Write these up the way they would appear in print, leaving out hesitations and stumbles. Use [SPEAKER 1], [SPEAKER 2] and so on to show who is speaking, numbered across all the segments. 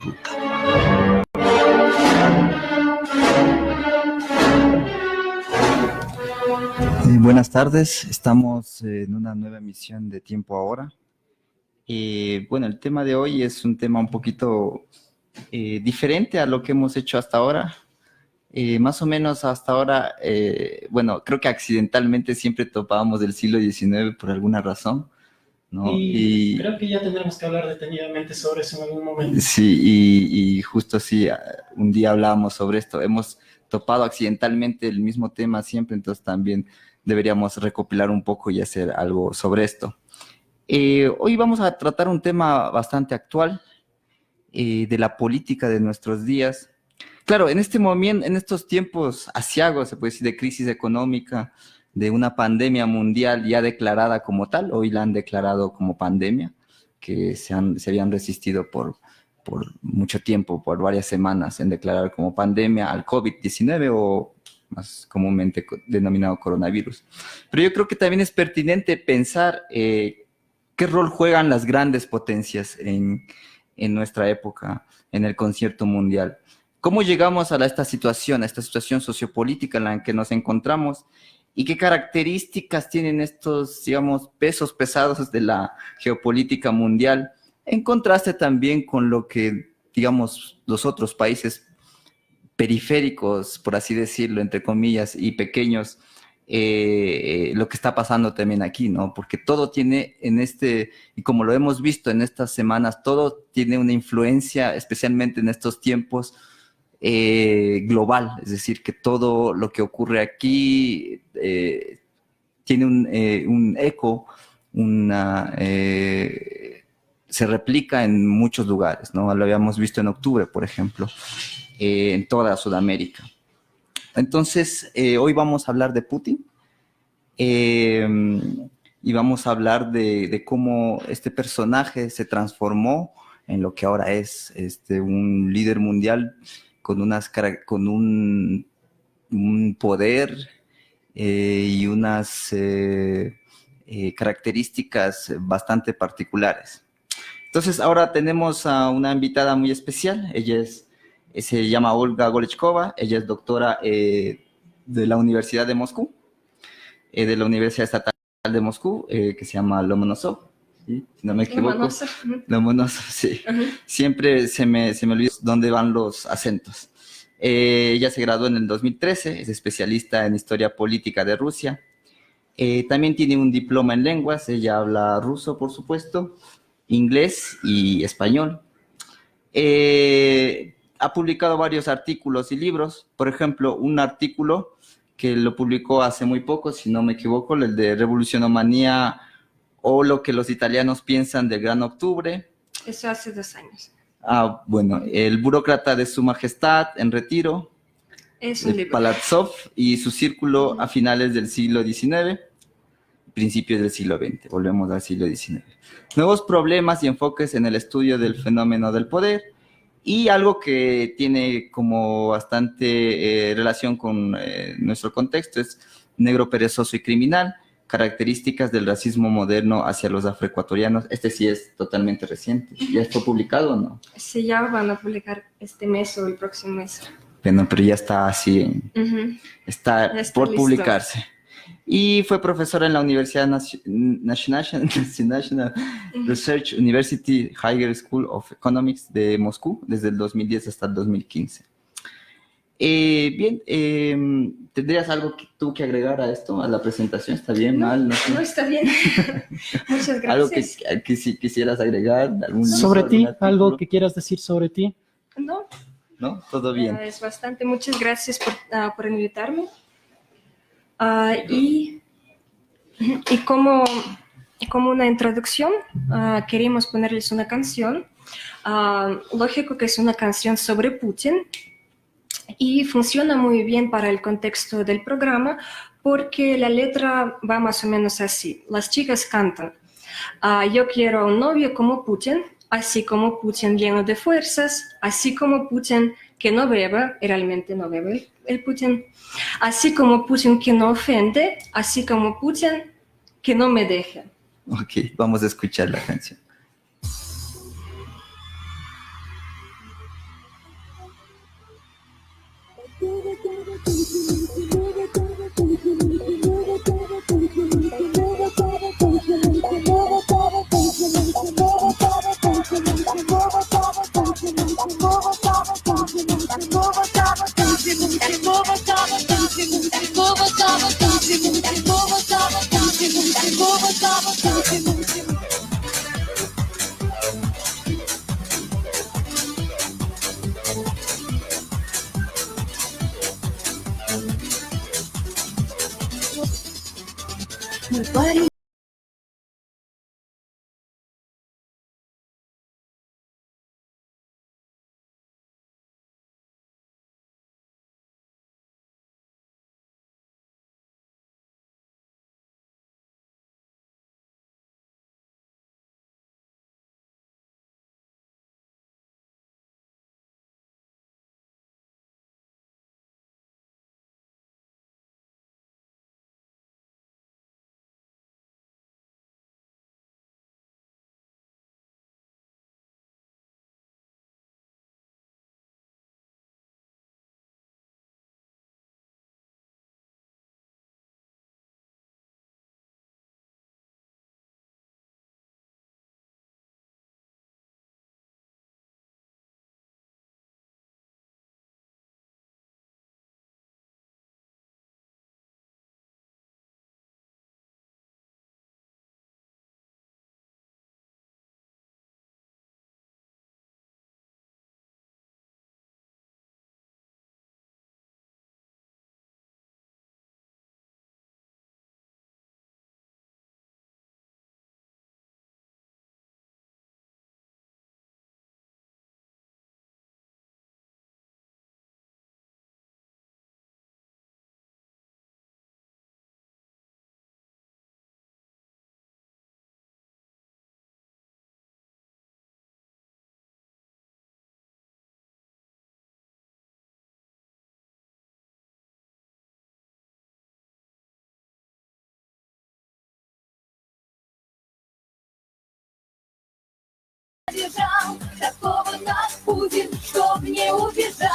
[SPEAKER 1] disfruta. Buenas tardes, estamos en una nueva emisión de Tiempo Ahora. Bueno, el tema de hoy es un tema un poquito diferente a lo que hemos hecho hasta ahora. Más o menos hasta ahora, bueno, creo que accidentalmente siempre topábamos del siglo XIX por alguna razón, ¿no?
[SPEAKER 2] Y creo que ya tendremos que hablar detenidamente sobre eso en algún momento.
[SPEAKER 1] Sí, y justo así, un día hablábamos sobre esto. Hemos topado accidentalmente el mismo tema siempre, entonces también deberíamos recopilar un poco y hacer algo sobre esto. Hoy vamos a tratar un tema bastante actual, de la política de nuestros días. Claro, en este momento, en estos tiempos aciagos, se puede decir, de crisis económica, de una pandemia mundial ya declarada como tal, hoy la han declarado como pandemia, que se habían resistido por mucho tiempo, por varias semanas, en declarar como pandemia al COVID-19 o más comúnmente denominado coronavirus. Pero yo creo que también es pertinente pensar qué rol juegan las grandes potencias en nuestra época, en el concierto mundial. ¿Cómo llegamos a esta situación sociopolítica en la que nos encontramos? ¿Y qué características tienen estos, digamos, pesos pesados de la geopolítica mundial? En contraste también con lo que, digamos, los otros países periféricos, por así decirlo, entre comillas, y pequeños, lo que está pasando también aquí, ¿no? Porque todo tiene y como lo hemos visto en estas semanas, todo tiene una influencia, especialmente en estos tiempos, global, es decir, que todo lo que ocurre aquí tiene un eco, se replica en muchos lugares, ¿no? Lo habíamos visto en octubre, por ejemplo, en toda Sudamérica. Entonces, hoy vamos a hablar de Putin y vamos a hablar de cómo este personaje se transformó en lo que ahora es un líder mundial con un poder y unas características bastante particulares. Entonces, ahora tenemos a una invitada muy especial. Ella se llama Olga Golechkova. Ella es doctora de la Universidad de Moscú, de la Universidad Estatal de Moscú, que se llama Lomonosov. ¿Sí? Si no me equivoco. Lomonosov, sí. Siempre se me olvida dónde van los acentos. Ella se graduó en el 2013, es especialista en historia política de Rusia. También tiene un diploma en lenguas. Ella habla ruso, por supuesto, inglés y español. Ha publicado varios artículos y libros. Por ejemplo, un artículo que lo publicó hace muy poco, si no me equivoco, el de Revolucionomanía o lo que los italianos piensan del Gran Octubre.
[SPEAKER 3] Eso hace 2 años.
[SPEAKER 1] Bueno, El burócrata de su majestad en retiro,
[SPEAKER 3] es un libro.
[SPEAKER 1] Palatsov y su círculo a finales del siglo XIX, principios del siglo XX, volvemos al siglo XIX. Nuevos problemas y enfoques en el estudio del fenómeno del poder, y algo que tiene como bastante relación con nuestro contexto es Negro, perezoso y criminal, características del racismo moderno hacia los afroecuatorianos. Este sí es totalmente reciente. ¿Ya está publicado o no?
[SPEAKER 3] Sí, ya van a publicar este mes o el próximo mes.
[SPEAKER 1] Bueno, pero ya está así, está por
[SPEAKER 3] listo.
[SPEAKER 1] Publicarse. Y fue profesora en la Universidad National Research University Higher School of Economics de Moscú desde el 2010 hasta el 2015. Bien, ¿tendrías algo tú que agregar a esto, a la presentación? ¿Está bien, mal?
[SPEAKER 3] No, está bien. Muchas gracias.
[SPEAKER 1] ¿Algo que si quisieras agregar?
[SPEAKER 2] ¿Sobre ti? ¿Algo que quieras decir sobre ti?
[SPEAKER 3] No.
[SPEAKER 1] ¿No? Todo bien.
[SPEAKER 3] Es bastante. Muchas gracias por invitarme. Y como una introducción, queremos ponerles una canción. Lógico que es una canción sobre Putin y funciona muy bien para el contexto del programa porque la letra va más o menos así. Las chicas cantan: yo quiero a un novio como Putin, así como Putin lleno de fuerzas, así como Putin que no beba, y realmente no bebe el Putin, así como Putin que no ofende, así como Putin que no me deje.
[SPEAKER 1] Ok, vamos a escuchar la canción.
[SPEAKER 4] Такого нас будет, чтоб не убежал.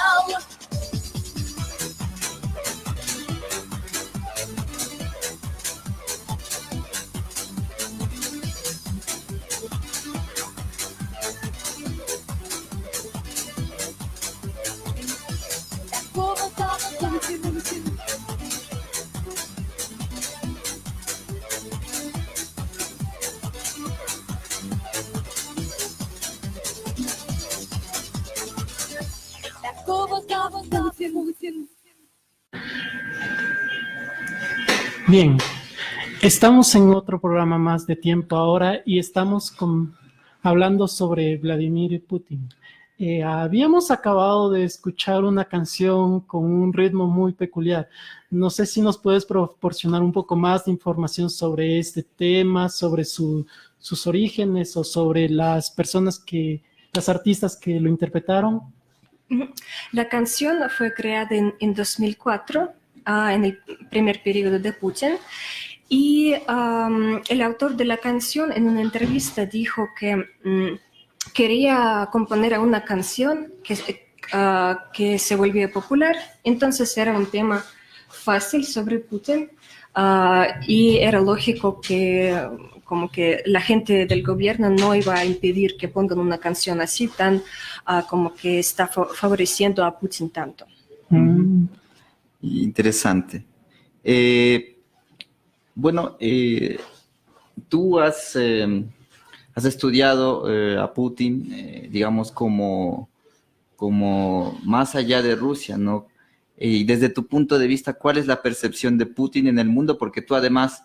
[SPEAKER 4] Такого Путин. Путин.
[SPEAKER 2] Bien, estamos en otro programa más de Tiempo Ahora y estamos hablando sobre Vladimir Putin. Habíamos acabado de escuchar una canción con un ritmo muy peculiar. No sé si nos puedes proporcionar un poco más de información sobre este tema, sobre sus orígenes o sobre las artistas que lo interpretaron.
[SPEAKER 3] La canción fue creada en 2004, en el primer periodo de Putin, y el autor de la canción en una entrevista dijo que quería componer una canción que se volvió popular, entonces era un tema fácil sobre Putin y era lógico que como que la gente del gobierno no iba a impedir que pongan una canción así tan como que está favoreciendo a Putin tanto.
[SPEAKER 1] Interesante. Bueno, tú has estudiado a Putin, digamos, como más allá de Rusia, ¿no? Y desde tu punto de vista, ¿cuál es la percepción de Putin en el mundo? Porque tú además,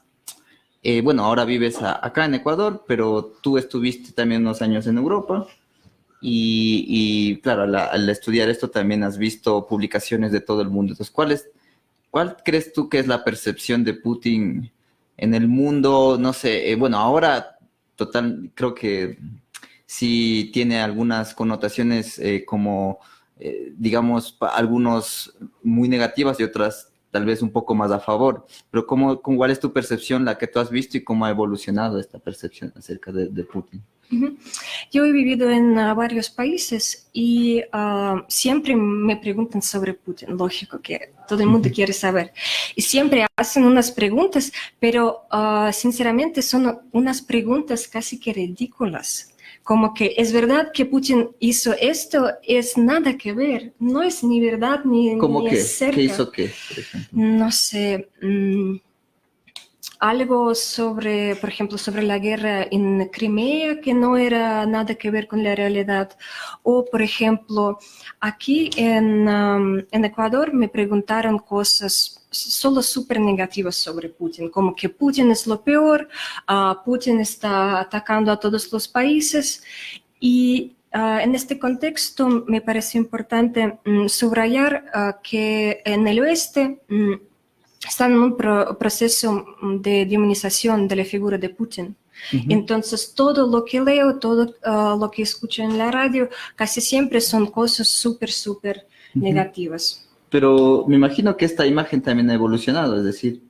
[SPEAKER 1] bueno, ahora vives acá en Ecuador, pero tú estuviste también unos años en Europa y claro, al estudiar esto también has visto publicaciones de todo el mundo. Entonces, ¿cuál crees tú que es la percepción de Putin en el mundo? No sé, bueno, ahora creo que sí tiene algunas connotaciones como, digamos, algunos muy negativas y otras tal vez un poco más a favor. Pero ¿cuál es tu percepción, la que tú has visto y cómo ha evolucionado esta percepción acerca de Putin?
[SPEAKER 3] Ujú. Yo he vivido en varios países y siempre me preguntan sobre Putin. Lógico que todo el mundo quiere saber. Y siempre hacen unas preguntas, pero sinceramente son unas preguntas casi que ridículas. Como que es verdad que Putin hizo esto, es nada que ver. No es ni verdad ni,
[SPEAKER 1] ¿Cómo
[SPEAKER 3] ni
[SPEAKER 1] qué?
[SPEAKER 3] es cerca.
[SPEAKER 1] ¿Qué hizo qué, por ejemplo?
[SPEAKER 3] No sé. Algo sobre, por ejemplo, sobre la guerra en Crimea que no era nada que ver con la realidad. O, por ejemplo, aquí en Ecuador me preguntaron cosas solo súper negativas sobre Putin, como que Putin es lo peor, Putin está atacando a todos los países y en este contexto me parece importante subrayar que en el oeste están en un proceso de demonización de la figura de Putin. Entonces, todo lo que leo, todo lo que escucho en la radio, casi siempre son cosas súper negativas.
[SPEAKER 1] Pero me imagino que esta imagen también ha evolucionado, es decir,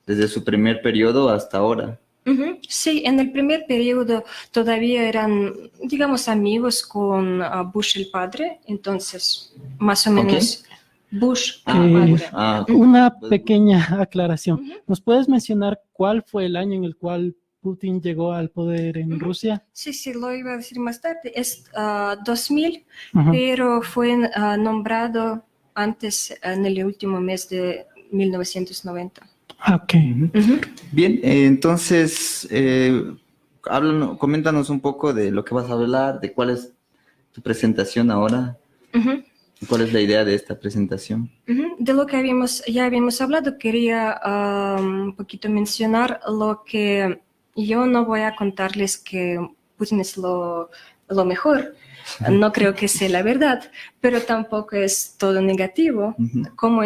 [SPEAKER 1] desde su primer periodo hasta ahora.
[SPEAKER 3] Sí, en el primer periodo todavía eran, digamos, amigos con Bush el padre, entonces, más o
[SPEAKER 1] ¿Con
[SPEAKER 3] menos, Bush el
[SPEAKER 1] Bush.
[SPEAKER 3] padre.
[SPEAKER 2] Una pequeña aclaración. ¿Nos puedes mencionar cuál fue el año en el cual Putin llegó al poder en Rusia?
[SPEAKER 3] Sí, lo iba a decir más tarde. Es 2000,
[SPEAKER 2] Ujú.
[SPEAKER 3] pero fue nombrado antes, en el último mes de 1990.
[SPEAKER 2] Ok.
[SPEAKER 1] Bien, entonces, coméntanos un poco de lo que vas a hablar, de cuál es tu presentación ahora, cuál es la idea de esta presentación.
[SPEAKER 3] De lo que ya habíamos hablado, quería un poquito mencionar lo que yo no voy a contarles que Putin es lo mejor. No creo que sea la verdad, pero tampoco es todo negativo. Como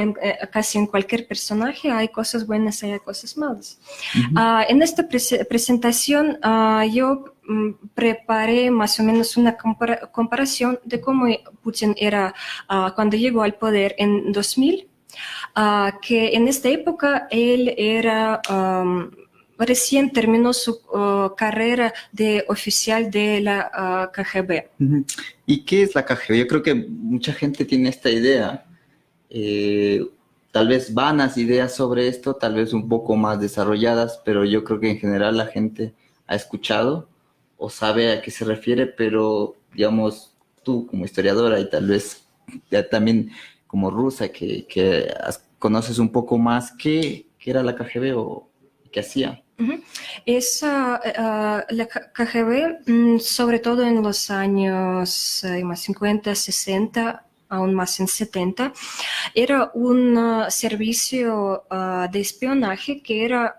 [SPEAKER 3] casi en cualquier personaje hay cosas buenas y hay cosas malas. En esta presentación yo preparé más o menos una comparación de cómo Putin era cuando llegó al poder en 2000, que en esta época él era... recién terminó su carrera de oficial de la KGB.
[SPEAKER 1] ¿Y qué es la KGB? Yo creo que mucha gente tiene esta idea, tal vez vanas ideas sobre esto, tal vez un poco más desarrolladas, pero yo creo que en general la gente ha escuchado o sabe a qué se refiere, pero digamos tú como historiadora y tal vez ya también como rusa que conoces un poco más, ¿qué era la KGB o qué hacía?
[SPEAKER 3] La KGB, sobre todo en los años 50, 60, aún más en 70, era un servicio de espionaje que era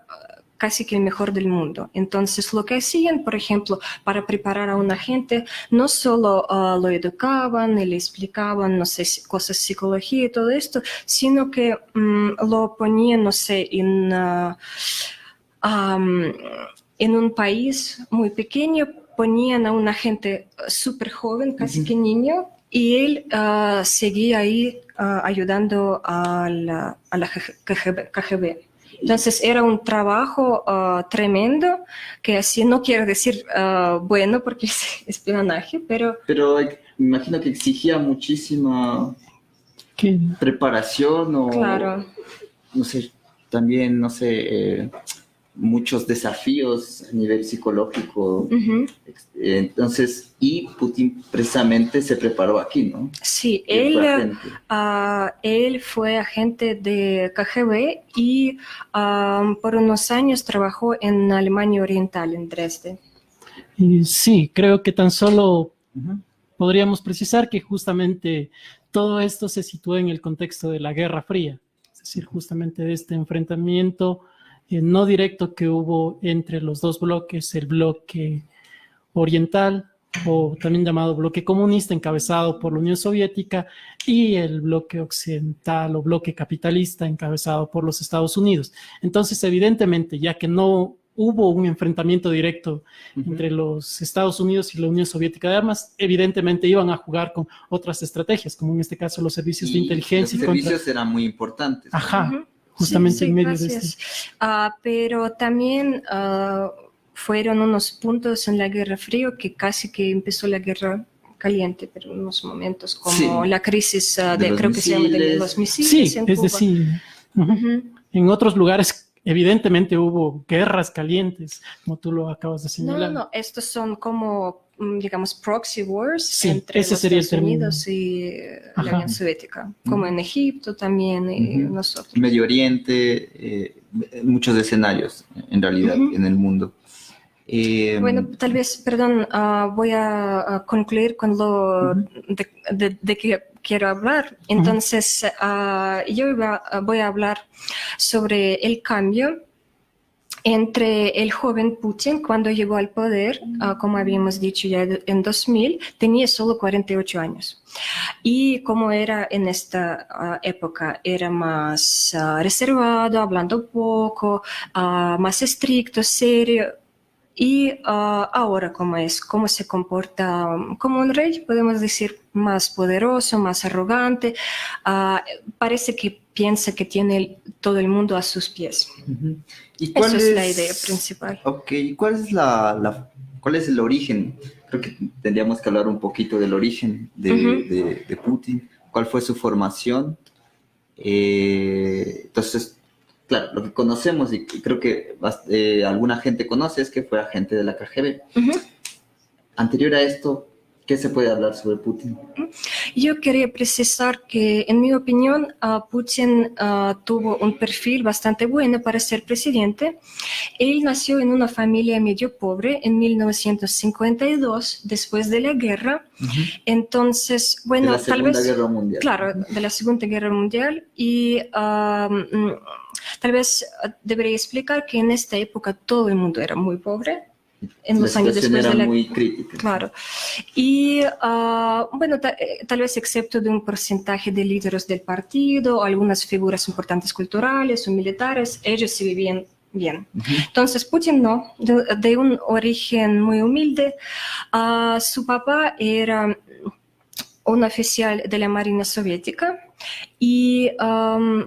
[SPEAKER 3] casi que el mejor del mundo. Entonces, lo que hacían, por ejemplo, para preparar a un agente, no solo lo educaban y le explicaban, no sé, cosas de psicología y todo esto, sino que lo ponían, no sé, en un país muy pequeño, ponían a un agente súper joven, casi que niño, y él seguía ahí ayudando a la KGB. Entonces era un trabajo tremendo, que así no quiero decir bueno porque es espionaje, pero...
[SPEAKER 1] Pero me imagino que exigía muchísima preparación o...
[SPEAKER 3] Claro.
[SPEAKER 1] No sé, también, no sé, muchos desafíos a nivel psicológico. Entonces, y Putin precisamente se preparó aquí, ¿no?
[SPEAKER 3] Sí, él fue agente de KGB y por unos años trabajó en Alemania Oriental, en Dresde.
[SPEAKER 2] Sí, creo que tan solo podríamos precisar que justamente todo esto se sitúa en el contexto de la Guerra Fría, es decir, justamente de este enfrentamiento no directo que hubo entre los dos bloques, el bloque oriental, o también llamado bloque comunista, encabezado por la Unión Soviética, y el bloque occidental o bloque capitalista, encabezado por los Estados Unidos. Entonces, evidentemente, ya que no hubo un enfrentamiento directo entre los Estados Unidos y la Unión Soviética de armas, evidentemente iban a jugar con otras estrategias, como en este caso los servicios de inteligencia.
[SPEAKER 1] Los servicios eran muy importantes, ¿no?
[SPEAKER 2] Justamente
[SPEAKER 3] sí,
[SPEAKER 2] en medio
[SPEAKER 3] gracias.
[SPEAKER 2] de este.
[SPEAKER 3] Pero también fueron unos puntos en la Guerra Fría que casi que empezó la Guerra Caliente, pero en unos momentos como
[SPEAKER 1] Sí.
[SPEAKER 3] la crisis
[SPEAKER 1] De los
[SPEAKER 3] creo que se llama de
[SPEAKER 1] misiles.
[SPEAKER 3] los misiles
[SPEAKER 2] Sí,
[SPEAKER 3] en
[SPEAKER 2] es
[SPEAKER 3] Cuba.
[SPEAKER 2] decir, ujú.
[SPEAKER 3] Ujú.
[SPEAKER 2] En otros lugares evidentemente hubo guerras calientes, como tú lo acabas de
[SPEAKER 3] No,
[SPEAKER 2] señalar.
[SPEAKER 3] no, estos son como, digamos, proxy wars
[SPEAKER 2] Sí,
[SPEAKER 3] entre
[SPEAKER 2] ese
[SPEAKER 3] los
[SPEAKER 2] sería el
[SPEAKER 3] Estados
[SPEAKER 2] término.
[SPEAKER 3] Unidos y la
[SPEAKER 2] Ajá.
[SPEAKER 3] Unión Soviética, como en Egipto también y
[SPEAKER 1] Ujú.
[SPEAKER 3] nosotros.
[SPEAKER 1] Medio Oriente, muchos escenarios en realidad
[SPEAKER 3] Ujú.
[SPEAKER 1] en el mundo.
[SPEAKER 3] Bueno, tal vez, perdón, voy a concluir con lo de que quiero hablar. Entonces, yo voy a hablar sobre el cambio entre el joven Putin cuando llegó al poder, como habíamos dicho ya en 2000, tenía solo 48 años. Y como era en esta época, era más reservado, hablando poco, más estricto, serio. Y ahora, ¿cómo es? ¿Cómo se comporta como un rey? Podemos decir más poderoso, más arrogante. Parece que piensa que tiene todo el mundo a sus pies.
[SPEAKER 1] Ujú. ¿Y
[SPEAKER 3] Esa
[SPEAKER 1] cuál
[SPEAKER 3] es la idea principal.
[SPEAKER 1] Ok, ¿cuál es cuál es el origen? Creo que tendríamos que hablar un poquito del origen de Putin. ¿Cuál fue su formación? Entonces, claro, lo que conocemos y creo que alguna gente conoce es que fue agente de la KGB.
[SPEAKER 3] Ujú.
[SPEAKER 1] Anterior a esto, ¿qué se puede hablar sobre Putin?
[SPEAKER 3] Yo quería precisar que, en mi opinión, Putin tuvo un perfil bastante bueno para ser presidente. Él nació en una familia medio pobre en 1952, después de la guerra. Entonces,
[SPEAKER 1] De
[SPEAKER 3] bueno,
[SPEAKER 1] la
[SPEAKER 3] tal
[SPEAKER 1] Segunda
[SPEAKER 3] vez,
[SPEAKER 1] Guerra Mundial.
[SPEAKER 3] claro, de la Segunda Guerra Mundial. Y tal vez debería explicar que en esta época todo el mundo era muy pobre. En
[SPEAKER 1] La
[SPEAKER 3] los años
[SPEAKER 1] situación
[SPEAKER 3] después
[SPEAKER 1] era
[SPEAKER 3] de la
[SPEAKER 1] muy crítica.
[SPEAKER 3] Claro. Y bueno, tal vez excepto de un porcentaje de líderes del partido, algunas figuras importantes culturales o militares, ellos se vivían bien. Entonces Putin no, de un origen muy humilde. Su papá era un oficial de la Marina Soviética. Y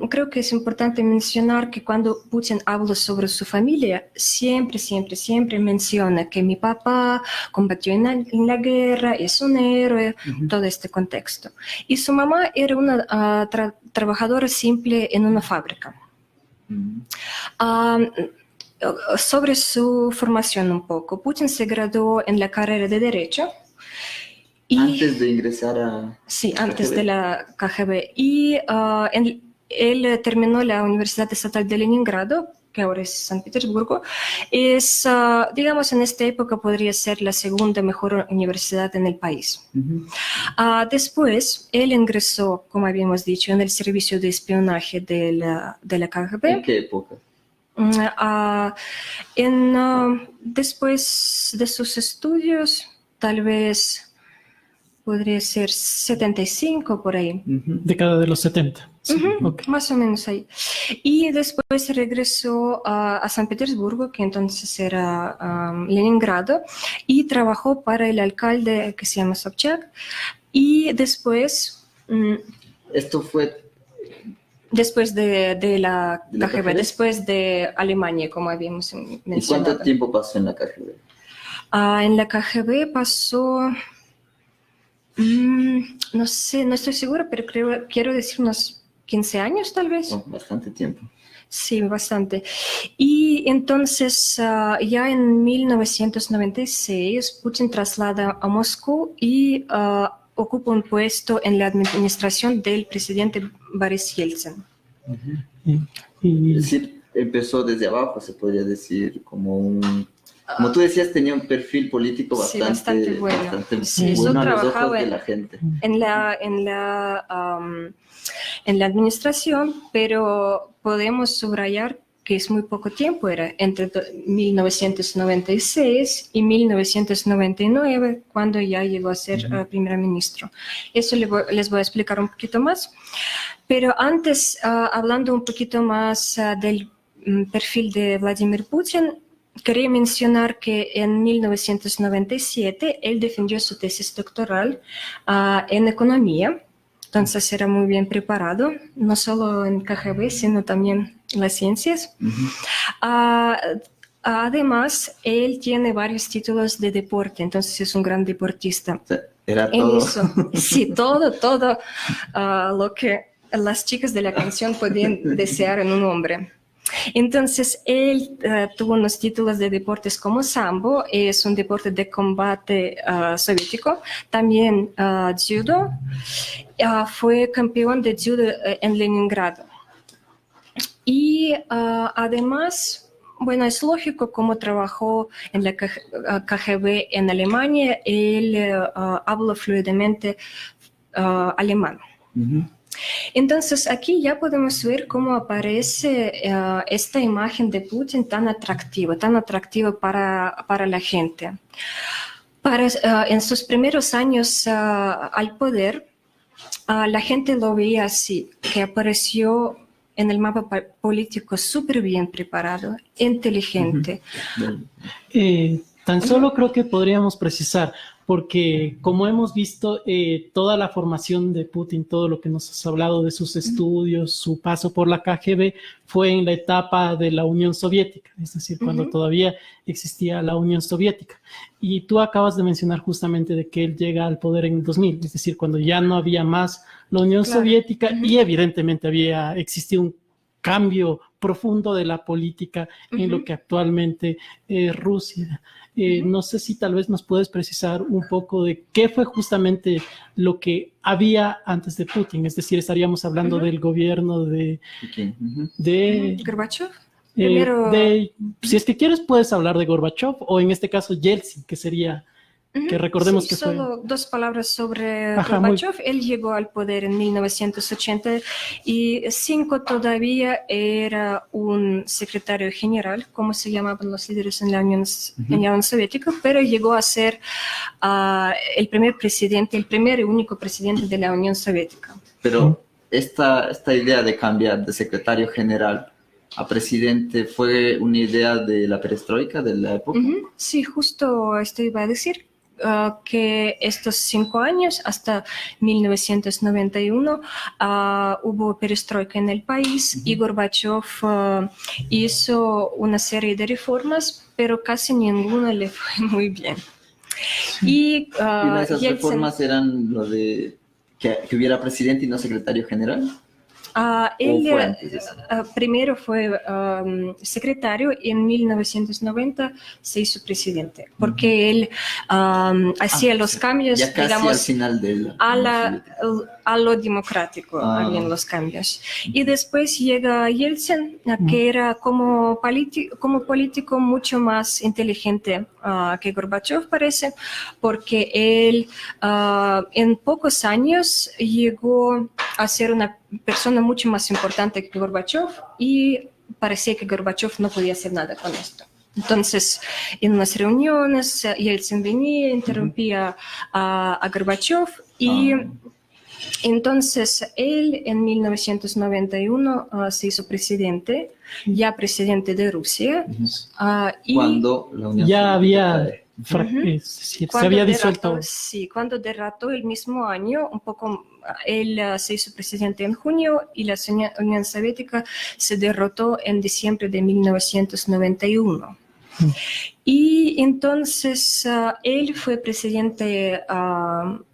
[SPEAKER 3] creo que es importante mencionar que cuando Putin habla sobre su familia, siempre, siempre, siempre menciona que mi papá combatió en la guerra, es un héroe, todo este contexto. Y su mamá era una trabajadora simple en una fábrica. Sobre su formación un poco, Putin se graduó en la carrera de Derecho.
[SPEAKER 1] Antes de ingresar a...
[SPEAKER 3] Sí, antes de la KGB. Y él terminó la Universidad Estatal de Leningrado, que ahora es San Petersburgo. Es, digamos, en esta época podría ser la segunda mejor universidad en el país. Después, él ingresó, como habíamos dicho, en el servicio de espionaje de la KGB.
[SPEAKER 1] ¿En qué época?
[SPEAKER 3] Después de sus estudios, tal vez... podría ser 75 por ahí.
[SPEAKER 2] Década de los 70. Sí, okay.
[SPEAKER 3] Más o menos ahí. Y después regresó a San Petersburgo, que entonces era Leningrado, y trabajó para el alcalde que se llama Sobchak. Y después...
[SPEAKER 1] Esto fue...
[SPEAKER 3] Después de la KGB, después de Alemania, como habíamos mencionado.
[SPEAKER 1] ¿Y cuánto tiempo pasó en la KGB?
[SPEAKER 3] En la KGB pasó... no sé, no estoy segura, pero quiero decir unos 15 años tal vez.
[SPEAKER 1] Oh, bastante tiempo.
[SPEAKER 3] Sí, bastante. Y entonces ya en 1996 Putin traslada a Moscú y ocupa un puesto en la administración del presidente Boris Yeltsin.
[SPEAKER 2] Y...
[SPEAKER 1] Es decir, empezó desde abajo, se podría decir, como tú decías, tenía un perfil político bastante
[SPEAKER 3] bueno.
[SPEAKER 1] Bastante bueno a los ojos de la gente.
[SPEAKER 3] En la administración, pero podemos subrayar que es muy poco tiempo, era entre 1996 y 1999, cuando ya llegó a ser primer ministro. Eso les voy a explicar un poquito más. Pero antes, hablando un poquito más del perfil de Vladimir Putin, quería mencionar que en 1997 él defendió su tesis doctoral en economía, entonces era muy bien preparado, no solo en KGB, sino también en las ciencias. Además, él tiene varios títulos de deporte, entonces es un gran deportista.
[SPEAKER 1] O sea, era
[SPEAKER 3] Él
[SPEAKER 1] todo.
[SPEAKER 3] hizo, sí, todo lo que las chicas de la canción podían desear en un hombre. Entonces, él tuvo unos títulos de deportes como sambo, es un deporte de combate soviético, también judo, fue campeón de judo en Leningrado. Y además, bueno, es lógico cómo trabajó en la KGB en Alemania, él habla fluidamente alemán.
[SPEAKER 1] Ujú.
[SPEAKER 3] Entonces, aquí ya podemos ver cómo aparece esta imagen de Putin tan atractiva para la gente. En sus primeros años al poder, la gente lo veía así, que apareció en el mapa político súper bien preparado, inteligente.
[SPEAKER 2] Tan solo creo que podríamos precisar, porque como hemos visto, toda la formación de Putin, todo lo que nos has hablado de sus estudios, su paso por la KGB, fue en la etapa de la Unión Soviética, es decir, cuando todavía existía la Unión Soviética. Y tú acabas de mencionar justamente de que él llega al poder en el 2000, es decir, cuando ya no había más la Unión Soviética y evidentemente había existido un cambio profundo de la política en lo que actualmente es Rusia. No sé si tal vez nos puedes precisar un poco de qué fue justamente lo que había antes de Putin, es decir, estaríamos hablando del gobierno de
[SPEAKER 3] Gorbachev. Primero,
[SPEAKER 2] si es que quieres puedes hablar de Gorbachev o en este caso Yeltsin, que sería, que recordemos
[SPEAKER 3] sí,
[SPEAKER 2] que fue...
[SPEAKER 3] solo dos palabras sobre
[SPEAKER 2] Ajá,
[SPEAKER 3] Gorbachev. Él llegó al poder en 1985, todavía era un secretario general, como se llamaban los líderes en la Unión Soviética, pero llegó a ser el primer presidente, el primer y único presidente de la Unión Soviética.
[SPEAKER 1] Pero esta idea de cambiar de secretario general a presidente fue una idea de la perestroika, de la época.
[SPEAKER 3] Sí, justo esto iba a decir. Que estos 5 años, hasta 1991, hubo perestroika en el país y Gorbachev hizo una serie de reformas, pero casi ninguna le fue muy bien. Y
[SPEAKER 1] una de esas reformas eran lo de que hubiera presidente y no secretario general.
[SPEAKER 3] Él primero fue secretario y en 1990 se hizo presidente, porque él hacía los cambios,
[SPEAKER 1] ya casi
[SPEAKER 3] digamos,
[SPEAKER 1] al final de
[SPEAKER 3] a lo democrático, habían los cambios. Y después llega Yeltsin, que era como político mucho más inteligente que Gorbachev, parece, porque él en pocos años llegó a ser una persona mucho más importante que Gorbachev y parecía que Gorbachev no podía hacer nada con esto. Entonces, en unas reuniones, Yeltsin venía, interrumpía a Gorbachev y entonces él en 1991 se hizo presidente, ya presidente de Rusia. Y
[SPEAKER 1] cuando la Unión
[SPEAKER 2] ya
[SPEAKER 1] Soviética
[SPEAKER 2] había... se había disuelto.
[SPEAKER 3] Sí, cuando derrotó el mismo año, un poco, él se hizo presidente en junio y la Unión Soviética se derrotó en diciembre de 1991. Y entonces él fue presidente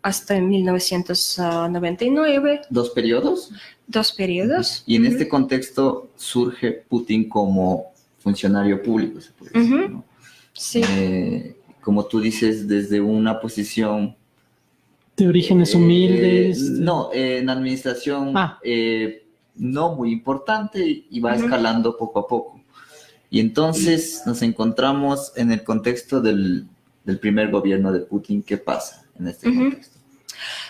[SPEAKER 3] hasta 1999.
[SPEAKER 1] ¿Dos periodos?
[SPEAKER 3] 2 periodos.
[SPEAKER 1] Y en este contexto surge Putin como funcionario público, se puede decir, ¿no?
[SPEAKER 3] Sí.
[SPEAKER 1] Como tú dices, desde una posición
[SPEAKER 2] de orígenes humildes.
[SPEAKER 1] No, en administración no muy importante y va escalando poco a poco. Y entonces nos encontramos en el contexto del primer gobierno de Putin. ¿Qué pasa en este contexto?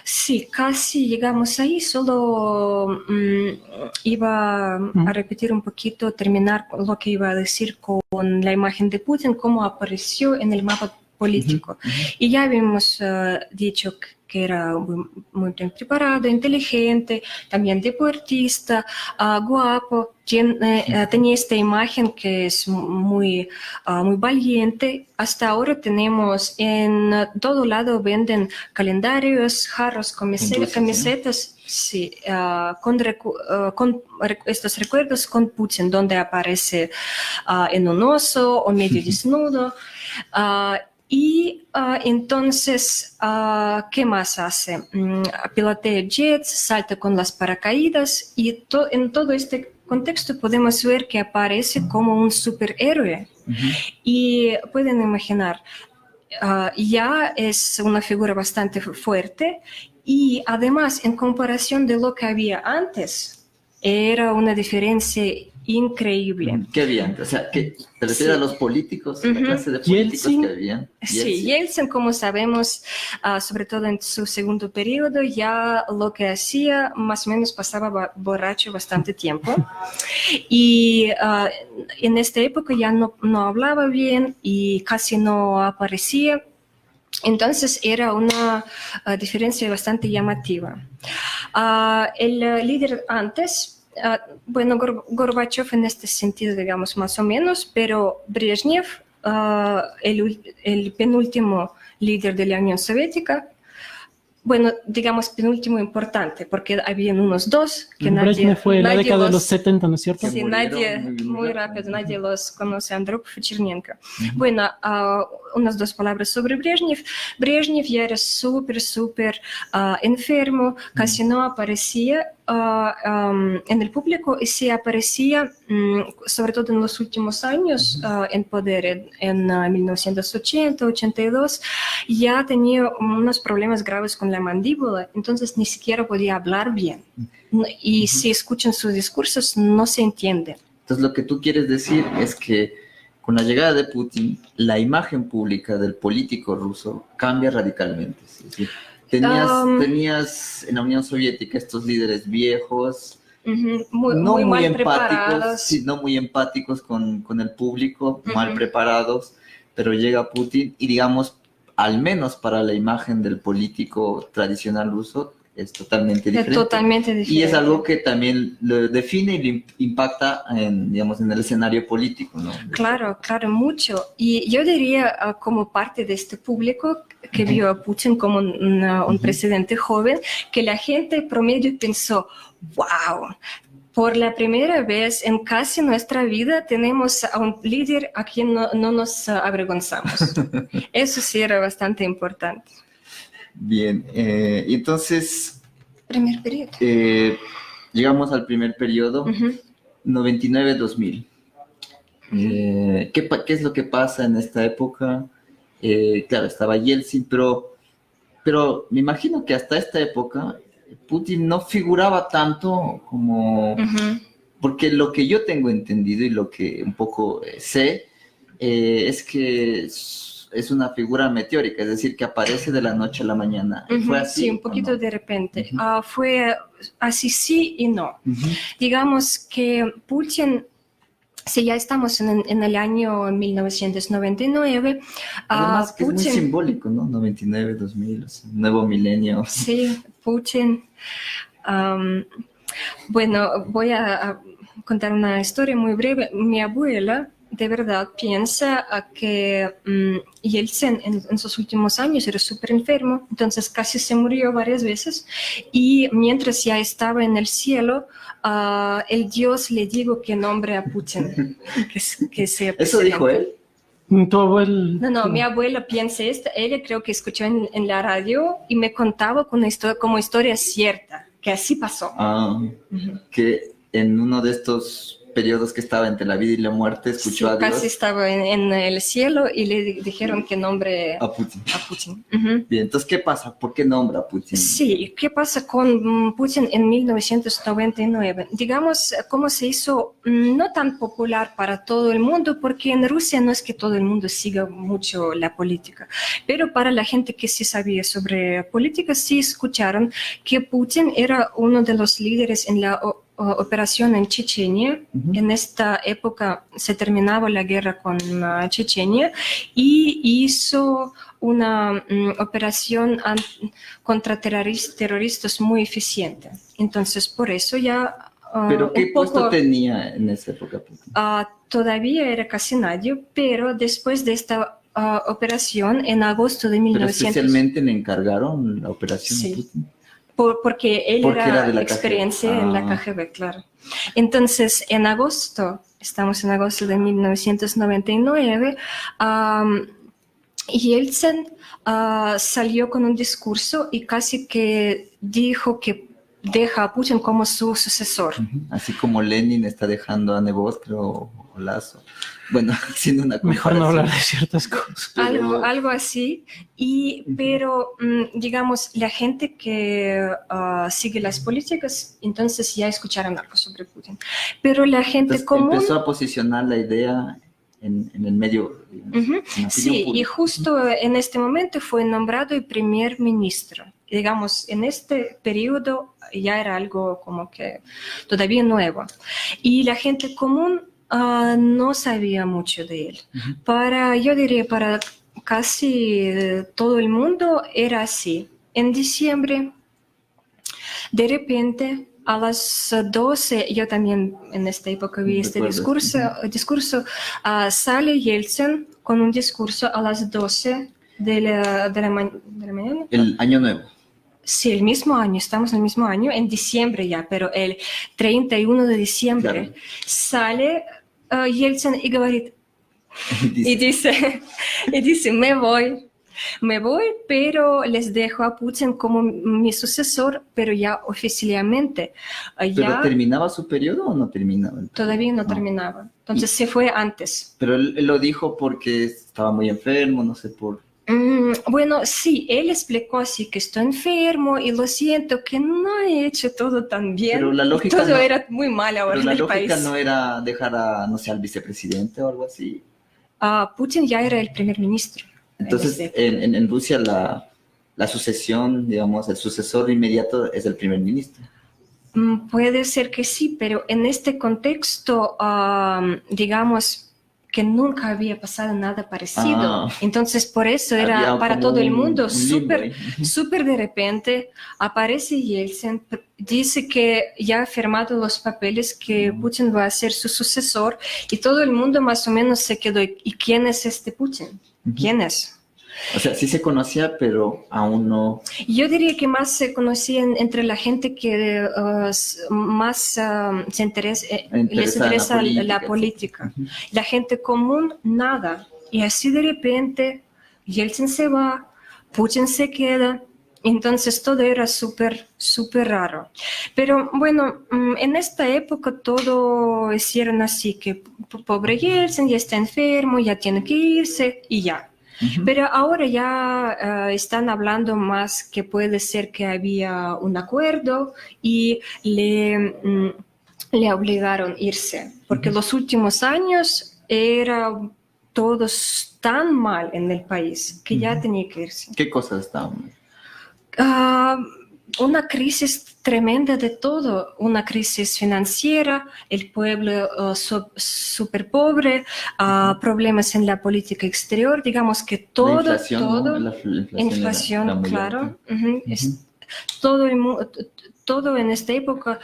[SPEAKER 3] Sí, casi llegamos ahí. Solo iba a repetir un poquito, terminar con lo que iba a decir con la imagen de Putin, cómo apareció en el mapa político. Y ya habíamos dicho que era muy bien preparado, inteligente, también deportista, guapo, tenía esta imagen que es muy valiente. Hasta ahora tenemos en todo lado, venden calendarios, jarros, camisetas, sí, con estos recuerdos con Putin, donde aparece en un oso o medio desnudo. Entonces, ¿qué más hace? Pilotea jets, salta con las paracaídas y en todo este contexto podemos ver que aparece como un superhéroe. Y pueden imaginar, ya es una figura bastante fuerte y además en comparación de lo que había antes, era una diferencia increíble.
[SPEAKER 1] ¿Qué había antes? O sea, ¿te refieres a los políticos? La clase de políticos
[SPEAKER 2] Yeltsin.
[SPEAKER 1] que había.
[SPEAKER 3] Sí, Yeltsin, como sabemos, sobre todo en su segundo periodo, ya lo que hacía, más o menos pasaba borracho bastante tiempo. Y en esta época ya no hablaba bien y casi no aparecía. Entonces era una diferencia bastante llamativa. El líder antes, bueno, Gorbachev en este sentido, digamos, más o menos, pero Brezhnev, el penúltimo líder de la Unión Soviética, bueno, digamos, penúltimo importante, porque habían unos dos que
[SPEAKER 2] Brezhnev fue en la década de los 70, ¿no es cierto?
[SPEAKER 3] Sí, muy rápido, nadie los conoce, Andropov y Chernenko. Bueno, unas dos palabras sobre Brezhnev. Brezhnev ya era súper enfermo, casi no aparecía en el público y sí aparecía, sobre todo en los últimos años, en poder, en 1980, 82, ya tenía unos problemas graves con la mandíbula, entonces ni siquiera podía hablar bien. Y si escuchan sus discursos, no se entiende.
[SPEAKER 1] Entonces, lo que tú quieres decir es que con la llegada de Putin, la imagen pública del político ruso cambia radicalmente. Es decir, tenías en la Unión Soviética estos líderes viejos,
[SPEAKER 3] muy mal preparados.
[SPEAKER 1] Sí, no muy empáticos con el público, mal preparados, pero llega Putin y, digamos, al menos para la imagen del político tradicional ruso, es totalmente diferente.
[SPEAKER 3] Totalmente diferente.
[SPEAKER 1] Y es algo que también lo define y lo impacta en el escenario político, ¿no?
[SPEAKER 3] Claro, mucho. Y yo diría, como parte de este público que vio a Putin como un presidente joven, que la gente promedio pensó, wow, por la primera vez en casi nuestra vida tenemos a un líder a quien no nos avergonzamos. Eso sí era bastante importante.
[SPEAKER 1] Bien, y entonces...
[SPEAKER 3] Primer periodo.
[SPEAKER 1] Llegamos al primer periodo, 99-2000. ¿Qué es lo que pasa en esta época? Claro, estaba Yeltsin, pero me imagino que hasta esta época Putin no figuraba tanto como... Porque lo que yo tengo entendido y lo que un poco sé es que es una figura meteórica, es decir, que aparece de la noche a la mañana. ¿Fue así?
[SPEAKER 3] Sí, un poquito de repente. Fue así sí y no. Digamos que Putin, si ya estamos en el año 1999,
[SPEAKER 1] además que
[SPEAKER 3] Putin,
[SPEAKER 1] es muy simbólico, ¿no? 99, 2000, o sea, nuevo milenio.
[SPEAKER 3] Sí, Putin. Bueno, voy a contar una historia muy breve. Mi abuela de verdad piensa que Yeltsin en sus últimos años era súper enfermo, entonces casi se murió varias veces y mientras ya estaba en el cielo, el Dios le dijo que nombre a Putin. que sea
[SPEAKER 1] ¿Eso dijo él?
[SPEAKER 2] Tu abuelo.
[SPEAKER 3] No, mi abuela piensa esto, ella creo que escuchó en la radio y me contaba como historia cierta, que así pasó.
[SPEAKER 1] Que en uno de estos periodos que estaba entre la vida y la muerte, escuchó a Dios.
[SPEAKER 3] Casi estaba en el cielo y le dijeron que nombre
[SPEAKER 1] a Putin.
[SPEAKER 3] Bien,
[SPEAKER 1] entonces, ¿qué pasa? ¿Por qué nombra a Putin?
[SPEAKER 3] Sí, ¿qué pasa con Putin en 1999? Digamos, cómo se hizo no tan popular para todo el mundo, porque en Rusia no es que todo el mundo siga mucho la política, pero para la gente que sí sabía sobre política, sí escucharon que Putin era uno de los líderes en la operación en Chechenia. En esta época se terminaba la guerra con Chechenia y hizo una operación contra terroristas muy eficiente. Entonces, por eso ya
[SPEAKER 1] ¿Pero qué
[SPEAKER 3] un poco,
[SPEAKER 1] puesto tenía en esa época Putin?
[SPEAKER 3] todavía era casi nadie, pero después de esta operación, en agosto de
[SPEAKER 1] Pero
[SPEAKER 3] 1900...
[SPEAKER 1] especialmente le encargaron la operación
[SPEAKER 3] Sí.
[SPEAKER 1] a Putin.
[SPEAKER 3] Porque él
[SPEAKER 1] Porque
[SPEAKER 3] era
[SPEAKER 1] era de la
[SPEAKER 3] experiencia
[SPEAKER 1] KGB.
[SPEAKER 3] en la KGB, claro. Entonces, en agosto, estamos en agosto de 1999, Yeltsin salió con un discurso y casi que dijo que deja a Putin como su sucesor.
[SPEAKER 1] Ujú. Así como Lenin está dejando a Nebot, o Lazo. Bueno, haciendo una
[SPEAKER 2] Mejor no
[SPEAKER 1] comparación.
[SPEAKER 2] hablar de ciertas cosas.
[SPEAKER 3] Algo así, pero digamos, la gente que sigue las políticas, entonces ya escucharon algo sobre Putin. Pero la gente
[SPEAKER 1] Entonces,
[SPEAKER 3] común...
[SPEAKER 1] empezó a posicionar la idea en el medio, digamos,
[SPEAKER 3] Ujú.
[SPEAKER 1] en la opinión
[SPEAKER 3] Sí, y
[SPEAKER 1] pública.
[SPEAKER 3] justo en este momento fue nombrado el primer ministro. Digamos, en este periodo ya era algo como que todavía nuevo. Y la gente común no sabía mucho de él. Yo diría, para casi todo el mundo era así. En diciembre, de repente, a las 12, yo también en esta época vi este
[SPEAKER 1] ¿Recuerdas?
[SPEAKER 3] discurso, sale Yeltsin con un discurso a las 12 de la mañana.
[SPEAKER 1] El año nuevo.
[SPEAKER 3] Sí, el mismo año, estamos en el mismo año, en diciembre ya, pero el 31 de diciembre
[SPEAKER 1] Claro.
[SPEAKER 3] sale Yeltsin y говорит,
[SPEAKER 1] Dice,
[SPEAKER 3] y dice, me voy, pero les dejo a Putin como mi sucesor, pero ya oficialmente.
[SPEAKER 1] ¿pero
[SPEAKER 3] Ya
[SPEAKER 1] terminaba su periodo o no terminaba?
[SPEAKER 3] todavía no terminaba. Entonces se fue antes.
[SPEAKER 1] Pero él lo dijo porque estaba muy enfermo, no sé por...
[SPEAKER 3] Bueno, sí, él explicó así que estoy enfermo y lo siento que no he hecho todo tan bien.
[SPEAKER 1] Pero la
[SPEAKER 3] y
[SPEAKER 1] lógica
[SPEAKER 3] todo
[SPEAKER 1] no-
[SPEAKER 3] era muy mal ahora
[SPEAKER 1] Pero
[SPEAKER 3] en
[SPEAKER 1] la
[SPEAKER 3] el
[SPEAKER 1] lógica
[SPEAKER 3] país.
[SPEAKER 1] no era dejar a, no sé, al vicepresidente o algo así.
[SPEAKER 3] Putin ya era el primer ministro.
[SPEAKER 1] Entonces, en Rusia la sucesión, digamos, el sucesor inmediato es el primer ministro.
[SPEAKER 3] Puede ser que sí, pero en este contexto, digamos que nunca había pasado nada parecido. Entonces, por eso era
[SPEAKER 1] Había
[SPEAKER 3] para
[SPEAKER 1] como
[SPEAKER 3] todo el mundo
[SPEAKER 1] un limbo
[SPEAKER 3] súper,
[SPEAKER 1] ahí.
[SPEAKER 3] súper de repente. Aparece Yeltsin, dice que ya ha firmado los papeles, que Putin va a ser su sucesor, y todo el mundo más o menos se quedó. ¿Y quién es este Putin? ¿Quién es?
[SPEAKER 1] O sea, sí se conocía, pero aún no...
[SPEAKER 3] Yo diría que más se conocían entre la gente que más les interesa la política.
[SPEAKER 1] Ujú.
[SPEAKER 3] La gente común, nada. Y así de repente, Yeltsin se va, Putin se queda. Entonces todo era súper, súper raro. Pero bueno, en esta época todo hicieron así, que pobre Yeltsin ya está enfermo, ya tiene que irse y ya. Pero ahora ya están hablando más que puede ser que había un acuerdo y le obligaron a irse, porque los últimos años era todo tan mal en el país que ya tenía que irse.
[SPEAKER 1] ¿Qué cosas estaban?
[SPEAKER 3] Una crisis tremenda de todo, una crisis financiera, el pueblo súper pobre, problemas en la política exterior, digamos que todo,
[SPEAKER 1] La inflación,
[SPEAKER 3] todo,
[SPEAKER 1] ¿no? La inflación era muy
[SPEAKER 3] claro,
[SPEAKER 1] alta.
[SPEAKER 3] todo en esta época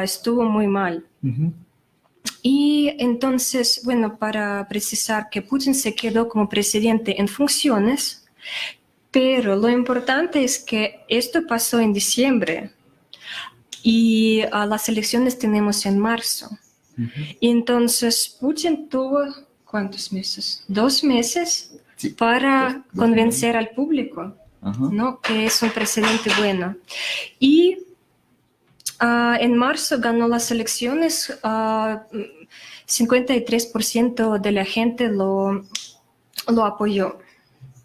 [SPEAKER 3] estuvo muy mal. Y entonces, bueno, para precisar que Putin se quedó como presidente en funciones, pero lo importante es que esto pasó en diciembre y las elecciones tenemos en marzo. Y entonces Putin tuvo, ¿cuántos meses? 2 meses
[SPEAKER 1] Sí,
[SPEAKER 3] para
[SPEAKER 1] dos
[SPEAKER 3] convencer al público,
[SPEAKER 1] Ajá.
[SPEAKER 3] ¿no? Que es un presidente bueno. Y en marzo ganó las elecciones, 53% de la gente lo apoyó.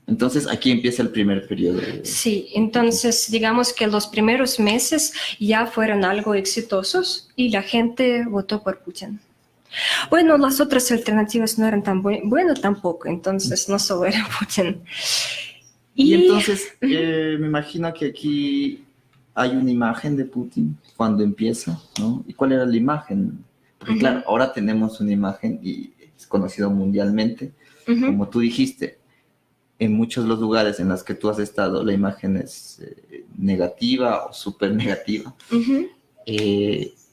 [SPEAKER 1] Entonces aquí empieza el primer periodo.
[SPEAKER 3] Sí, entonces digamos que los primeros meses ya fueron algo exitosos y la gente votó por Putin. Bueno, las otras alternativas no eran tan buenas tampoco, entonces no solo era Putin.
[SPEAKER 1] Y entonces me imagino que aquí hay una imagen de Putin cuando empieza, ¿no? ¿Y cuál era la imagen? Porque claro, ahora tenemos una imagen y es conocido mundialmente, como tú dijiste. en muchos de los lugares en los que tú has estado, la imagen es negativa o súper negativa.
[SPEAKER 3] Ujú,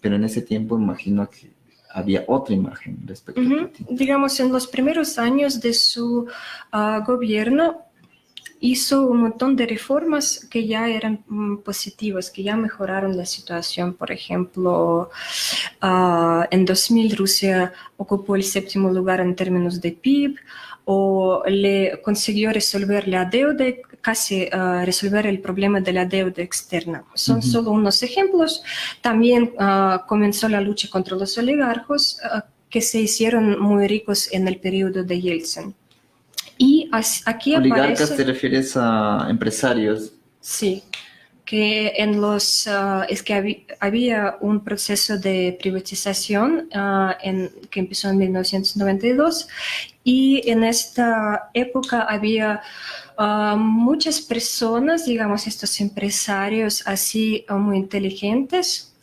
[SPEAKER 1] Pero en ese tiempo imagino que había otra imagen respecto a
[SPEAKER 3] ujú.
[SPEAKER 1] Putin.
[SPEAKER 3] Digamos, en los primeros años de su gobierno hizo un montón de reformas que ya eran positivas, que ya mejoraron la situación. Por ejemplo, en 2000 Rusia ocupó el 7º lugar en términos de PIB, o le consiguió resolver la deuda, casi resolver el problema de la deuda externa. Son solo unos ejemplos. También comenzó la lucha contra los oligarcos, que se hicieron muy ricos en el periodo de Yeltsin. Y aquí
[SPEAKER 1] ¿Oligarcas
[SPEAKER 3] aparece...
[SPEAKER 1] te refieres a empresarios?
[SPEAKER 3] Sí, que es que había un proceso de privatización que empezó en 1992, y en esta época había muchas personas, digamos, estos empresarios así muy inteligentes,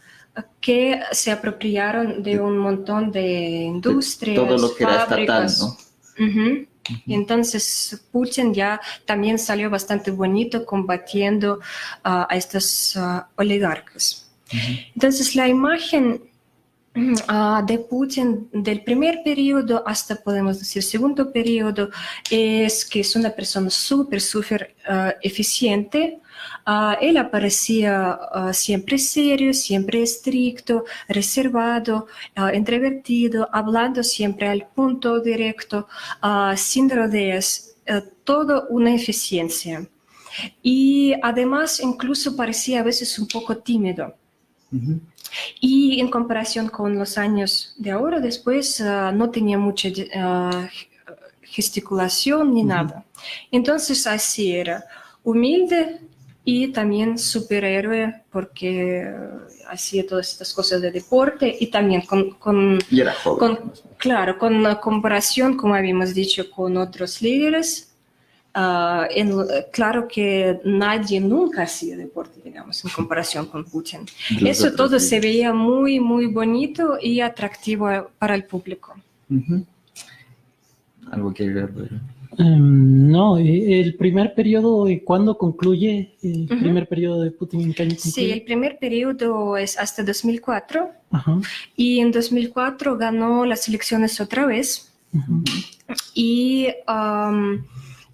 [SPEAKER 3] que se apropiaron de un montón de industrias,
[SPEAKER 1] todo lo que era estatal,
[SPEAKER 3] fábricas.
[SPEAKER 1] ¿no?
[SPEAKER 3] Ujú. Y entonces Putin ya también salió bastante bonito combatiendo a estos oligarcas. Entonces la imagen de Putin del primer periodo hasta, podemos decir, segundo periodo, es que es una persona súper eficiente. Él aparecía siempre serio, siempre estricto, reservado, introvertido, hablando siempre al punto directo, sin rodeos, todo una eficiencia. Y además incluso parecía a veces un poco tímido.
[SPEAKER 1] Ujú.
[SPEAKER 3] Y en comparación con los años de ahora, después no tenía mucha gesticulación ni nada. Entonces así era, humilde y también superhéroe, porque hacía todas estas cosas de deporte, y también
[SPEAKER 1] Y era joven.
[SPEAKER 3] claro, con la comparación, como habíamos dicho, con otros líderes. Claro que nadie nunca hacía deporte, digamos, en comparación con Putin.
[SPEAKER 1] Los
[SPEAKER 3] Eso
[SPEAKER 1] otros
[SPEAKER 3] todo se
[SPEAKER 1] líderes.
[SPEAKER 3] veía muy bonito y atractivo para el público.
[SPEAKER 1] Ujú. Algo que agregar, Pedro.
[SPEAKER 2] No, el primer periodo, ¿cuándo concluye el primer periodo de Putin? ¿En qué año concluye?
[SPEAKER 3] Sí, el primer periodo es hasta 2004,
[SPEAKER 2] Ajá.
[SPEAKER 3] y en 2004 ganó las elecciones otra vez, y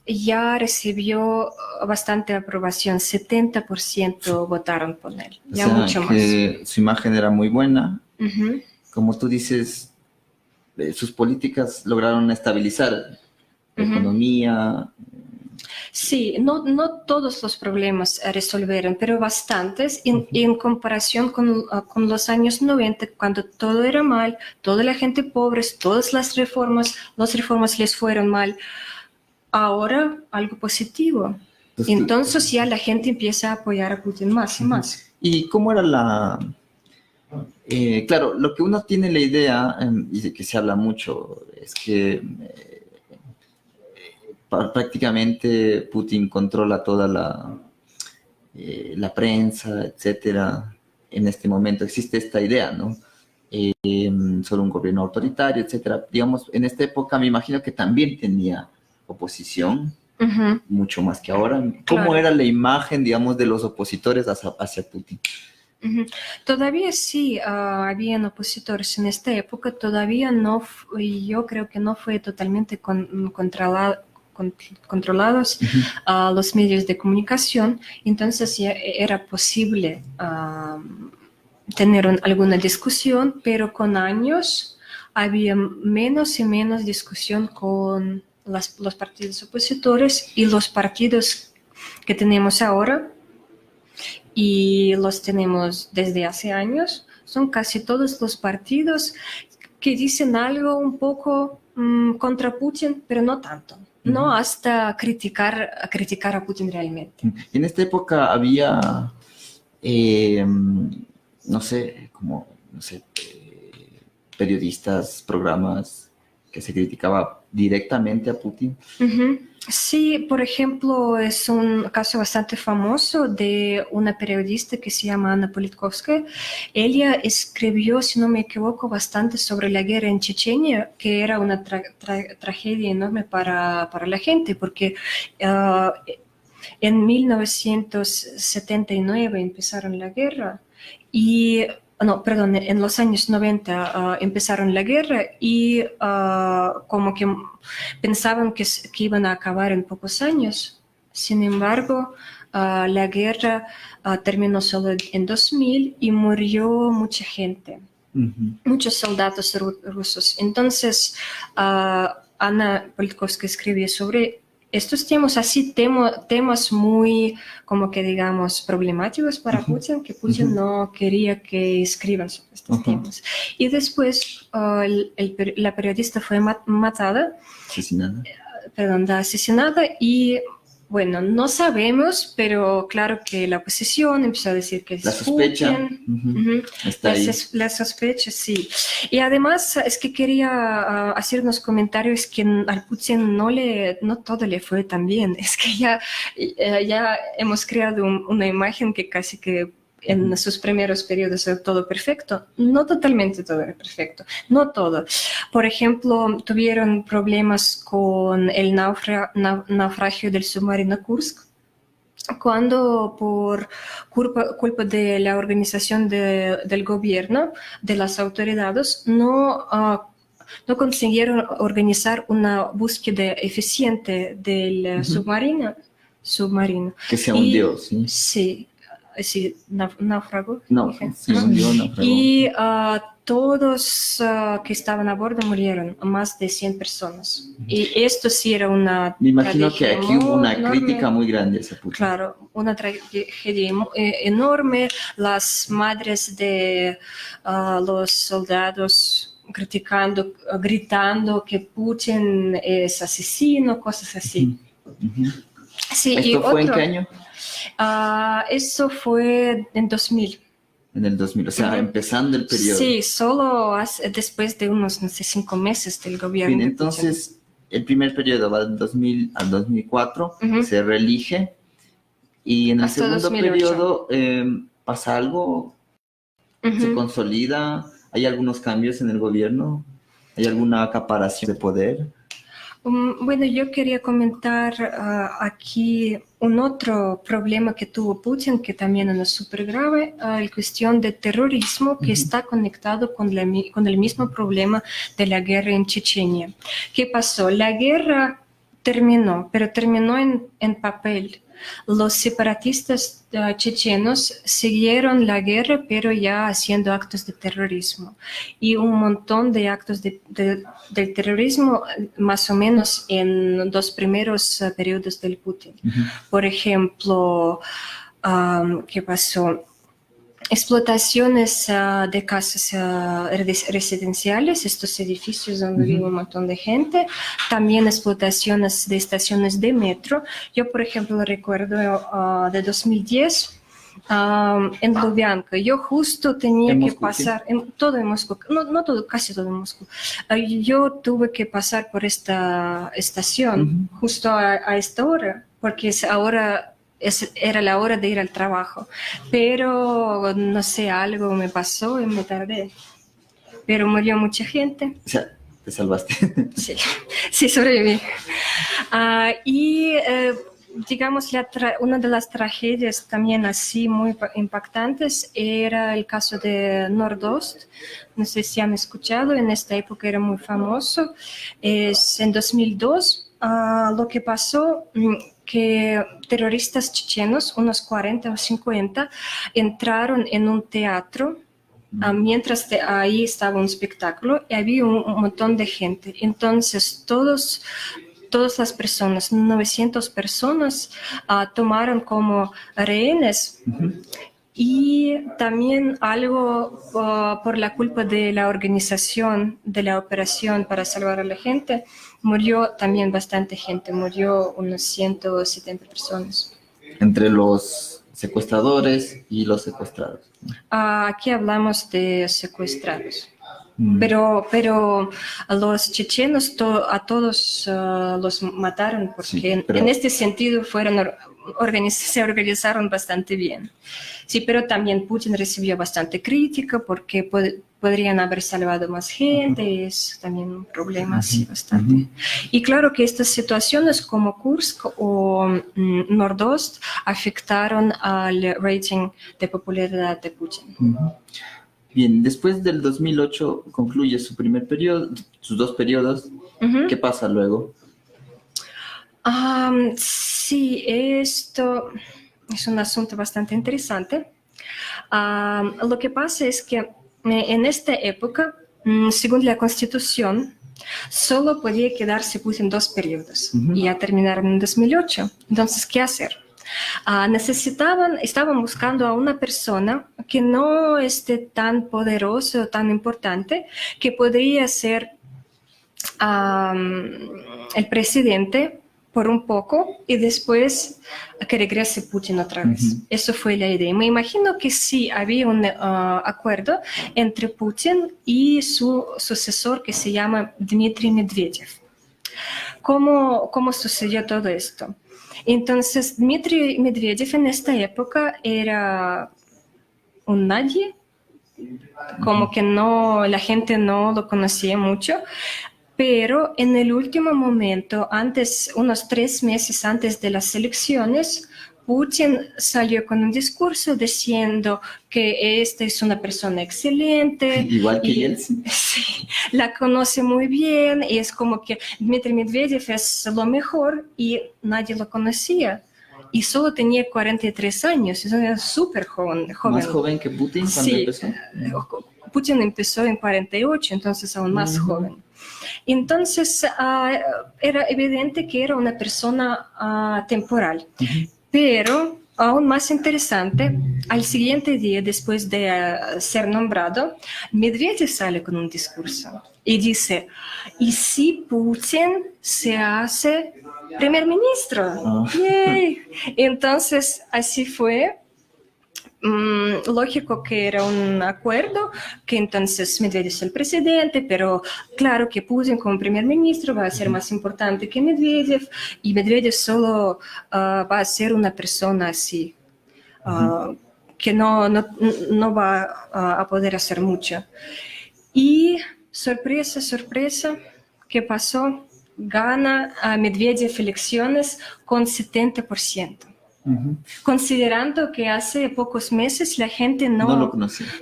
[SPEAKER 3] ya recibió bastante aprobación, 70% votaron por él,
[SPEAKER 1] O
[SPEAKER 3] ya
[SPEAKER 1] sea,
[SPEAKER 3] mucho más.
[SPEAKER 1] que su imagen era muy buena.
[SPEAKER 3] Ujú.
[SPEAKER 1] Como tú dices, sus políticas lograron estabilizar la economía.
[SPEAKER 3] Sí, no todos los problemas resolvieron, pero bastantes, en comparación con los años 90, cuando todo era mal, toda la gente pobre, todas las reformas les fueron mal. Ahora algo positivo. Entonces ya la gente empieza a apoyar a Putin más y más.
[SPEAKER 1] ¿Y cómo era claro, lo que uno tiene la idea, y de que se habla mucho, es que prácticamente Putin controla toda la prensa, etcétera. En este momento existe esta idea, ¿no? Solo un gobierno autoritario, etcétera. Digamos, en esta época me imagino que también tenía oposición, mucho más que ahora. ¿Cómo
[SPEAKER 3] Claro.
[SPEAKER 1] era la imagen, digamos, de los opositores hacia Putin?
[SPEAKER 3] Todavía sí habían opositores en esta época, todavía no, yo creo que no fue totalmente controlados los medios de comunicación, entonces ya era posible tener alguna discusión, pero con años había menos y menos discusión con los partidos opositores, y los partidos que tenemos ahora y los tenemos desde hace años, son casi todos los partidos que dicen algo un poco contra Putin, pero no tanto, no hasta criticar a Putin realmente.
[SPEAKER 1] En esta época había, no sé, periodistas, programas que se criticaba directamente a Putin.
[SPEAKER 3] Ujú. Sí, por ejemplo, es un caso bastante famoso de una periodista que se llama Anna Politkovskaya. Ella escribió, si no me equivoco, bastante sobre la guerra en Chechenia, que era una tragedia enorme para la gente, porque en 1979 empezaron la guerra y no, perdón, en los años 90 empezaron la guerra y como que pensaban que iban a acabar en pocos años. Sin embargo, la guerra terminó solo en 2000 y murió mucha gente, muchos soldados rusos. Entonces, Ana Politkovskaya escribió sobre estos temas, así temas muy, como que digamos, problemáticos para Putin, que Putin no quería que escriban sobre estos temas. Y después la periodista fue matada, asesinada y, bueno, no sabemos, pero claro que la oposición empezó a decir que es
[SPEAKER 1] la sospecha.
[SPEAKER 3] Putin.
[SPEAKER 1] Está ahí.
[SPEAKER 3] La sospecha, sí. Y además es que quería hacer unos comentarios que al Putin no todo le fue tan bien. Es que ya hemos creado una imagen que casi que en sus primeros periodos era todo perfecto. No totalmente todo era perfecto, no todo. Por ejemplo, tuvieron problemas con el naufragio del submarino Kursk, cuando por culpa de la organización del gobierno, de las autoridades, no consiguieron organizar una búsqueda eficiente del submarino.
[SPEAKER 1] Que se hundió, ¿sí?
[SPEAKER 3] Sí, naufragó.
[SPEAKER 1] No, se hundió, naufragó.
[SPEAKER 3] Y todos que estaban a bordo murieron, más de 100 personas. Y esto sí era una
[SPEAKER 1] Me imagino que
[SPEAKER 3] tragedia
[SPEAKER 1] aquí hubo una
[SPEAKER 3] enorme.
[SPEAKER 1] crítica muy grande a ese Putin.
[SPEAKER 3] Claro, una tragedia enorme. Las madres de los soldados gritando que Putin es asesino, cosas así. Sí,
[SPEAKER 1] ¿Esto fue en qué año?
[SPEAKER 3] Eso fue en 2000.
[SPEAKER 1] En el 2000, o sea, empezando el periodo.
[SPEAKER 3] Sí, solo después de unos, no sé, 5 meses del gobierno.
[SPEAKER 1] Bien, entonces, el primer periodo va del 2000 al 2004, se reelige, y en el
[SPEAKER 3] Hasta
[SPEAKER 1] segundo
[SPEAKER 3] 2008.
[SPEAKER 1] periodo pasa algo, se consolida, hay algunos cambios en el gobierno, hay alguna acaparación de poder.
[SPEAKER 3] Bueno, yo quería comentar aquí un otro problema que tuvo Putin, que también es súper grave, la cuestión de terrorismo, que está conectado con el mismo problema de la guerra en Chechenia. ¿Qué pasó? La guerra terminó, pero terminó en papel. Los separatistas chechenos siguieron la guerra, pero ya haciendo actos de terrorismo. Y un montón de actos del terrorismo, más o menos en los primeros periodos del Putin. Por ejemplo, ¿qué pasó? Explotaciones de casas residenciales, estos edificios donde vive un montón de gente, también explotaciones de estaciones de metro. Yo, por ejemplo, recuerdo de 2010 en Lubyanka. Yo justo tenía que pasar, todo en Moscú, no todo, casi todo en Moscú. Yo tuve que pasar por esta estación justo a esta hora, porque era la hora de ir al trabajo, pero no sé, algo me pasó y me tardé. Pero murió mucha gente.
[SPEAKER 1] O sea, te salvaste.
[SPEAKER 3] Sí, sobreviví. Digamos, una de las tragedias también así muy impactantes era el caso de Nordost. No sé si han escuchado, en esta época era muy famoso. Es en 2002 lo que pasó, que terroristas chechenos, unos 40 o 50, entraron en un teatro mientras ahí estaba un espectáculo y había un montón de gente. Entonces todas las personas, 900 personas, tomaron como rehenes. Y también algo por la culpa de la organización de la operación para salvar a la gente, murió también bastante gente, murió unos 170 personas.
[SPEAKER 1] Entre los secuestradores y los secuestrados.
[SPEAKER 3] Aquí hablamos de secuestrados. Pero a los chechenos a todos los mataron porque
[SPEAKER 1] Sí, pero-
[SPEAKER 3] en este sentido se organizaron bastante bien. Sí, pero también Putin recibió bastante crítica porque podrían haber salvado más gente, es también un problema así bastante. Y claro que estas situaciones como Kursk o Nordost afectaron al rating de popularidad de Putin.
[SPEAKER 1] Bien, después del 2008 concluye su primer periodo, sus 2 periodos. ¿Qué pasa luego?
[SPEAKER 3] Sí, esto es un asunto bastante interesante. Lo que pasa es que en esta época, según la Constitución, solo podía quedarse Putin 2 periodos y ya terminaron en 2008. Entonces, ¿qué hacer? Estaban buscando a una persona que no esté tan poderosa o tan importante, que podría ser el presidente por un poco y después que regrese Putin otra vez. Eso fue la idea. Me imagino que sí había un acuerdo entre Putin y su sucesor que se llama Dmitry Medvedev. ¿Cómo sucedió todo esto? Entonces, Dmitry Medvedev en esta época era un nadie, como que la gente no lo conocía mucho, pero en el último momento, unos 3 meses antes de las elecciones, Putin salió con un discurso diciendo que esta es una persona excelente.
[SPEAKER 1] Igual que Yeltsin.
[SPEAKER 3] Sí, la conoce muy bien y es como que Dmitry Medvedev es lo mejor y nadie lo conocía. Y solo tenía 43 años, era súper joven.
[SPEAKER 1] ¿Más joven que Putin cuando empezó?
[SPEAKER 3] Putin empezó en 48, entonces aún más joven. Entonces era evidente que era una persona temporal. Pero, aún más interesante, al siguiente día, después de ser nombrado, Medvedev sale con un discurso y dice, ¿y si Putin se hace primer ministro? ¡Yay! Entonces, así fue. Lógico que era un acuerdo, que entonces Medvedev es el presidente, pero claro que Putin como primer ministro va a ser más importante que Medvedev, y Medvedev solo va a ser una persona así, que no va a poder hacer mucho. Y sorpresa, sorpresa, ¿qué pasó? Gana a Medvedev elecciones con 70%. Considerando que hace pocos meses la gente no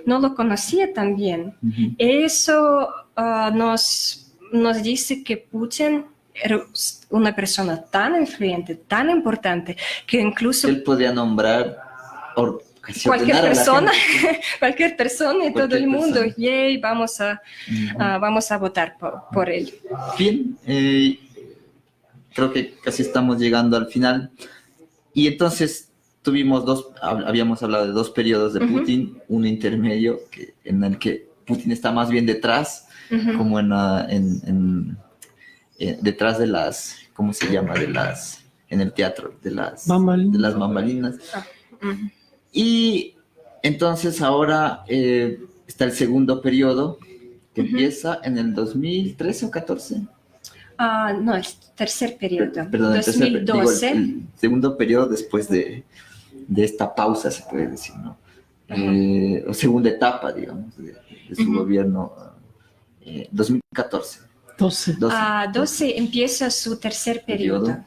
[SPEAKER 3] lo conocía tan bien. Eso nos dice que Putin era una persona tan influyente, tan importante, que incluso
[SPEAKER 1] él podía nombrar
[SPEAKER 3] cualquier persona y todo el mundo, yay, vamos a votar por él.
[SPEAKER 1] Bien, creo que casi estamos llegando al final. Y entonces habíamos hablado de 2 periodos de Putin, uno intermedio en el que Putin está más bien detrás, como detrás de las, ¿cómo se llama? En el teatro, de las bambalinas. Y entonces ahora está el segundo periodo que empieza en el 2013 o 14.
[SPEAKER 3] No, el tercer periodo.
[SPEAKER 1] Perdón,
[SPEAKER 3] 2012.
[SPEAKER 1] El segundo periodo después de esta pausa, se puede decir, ¿no? O segunda etapa, digamos, de su gobierno. 2014.
[SPEAKER 3] 12 empieza su tercer periodo.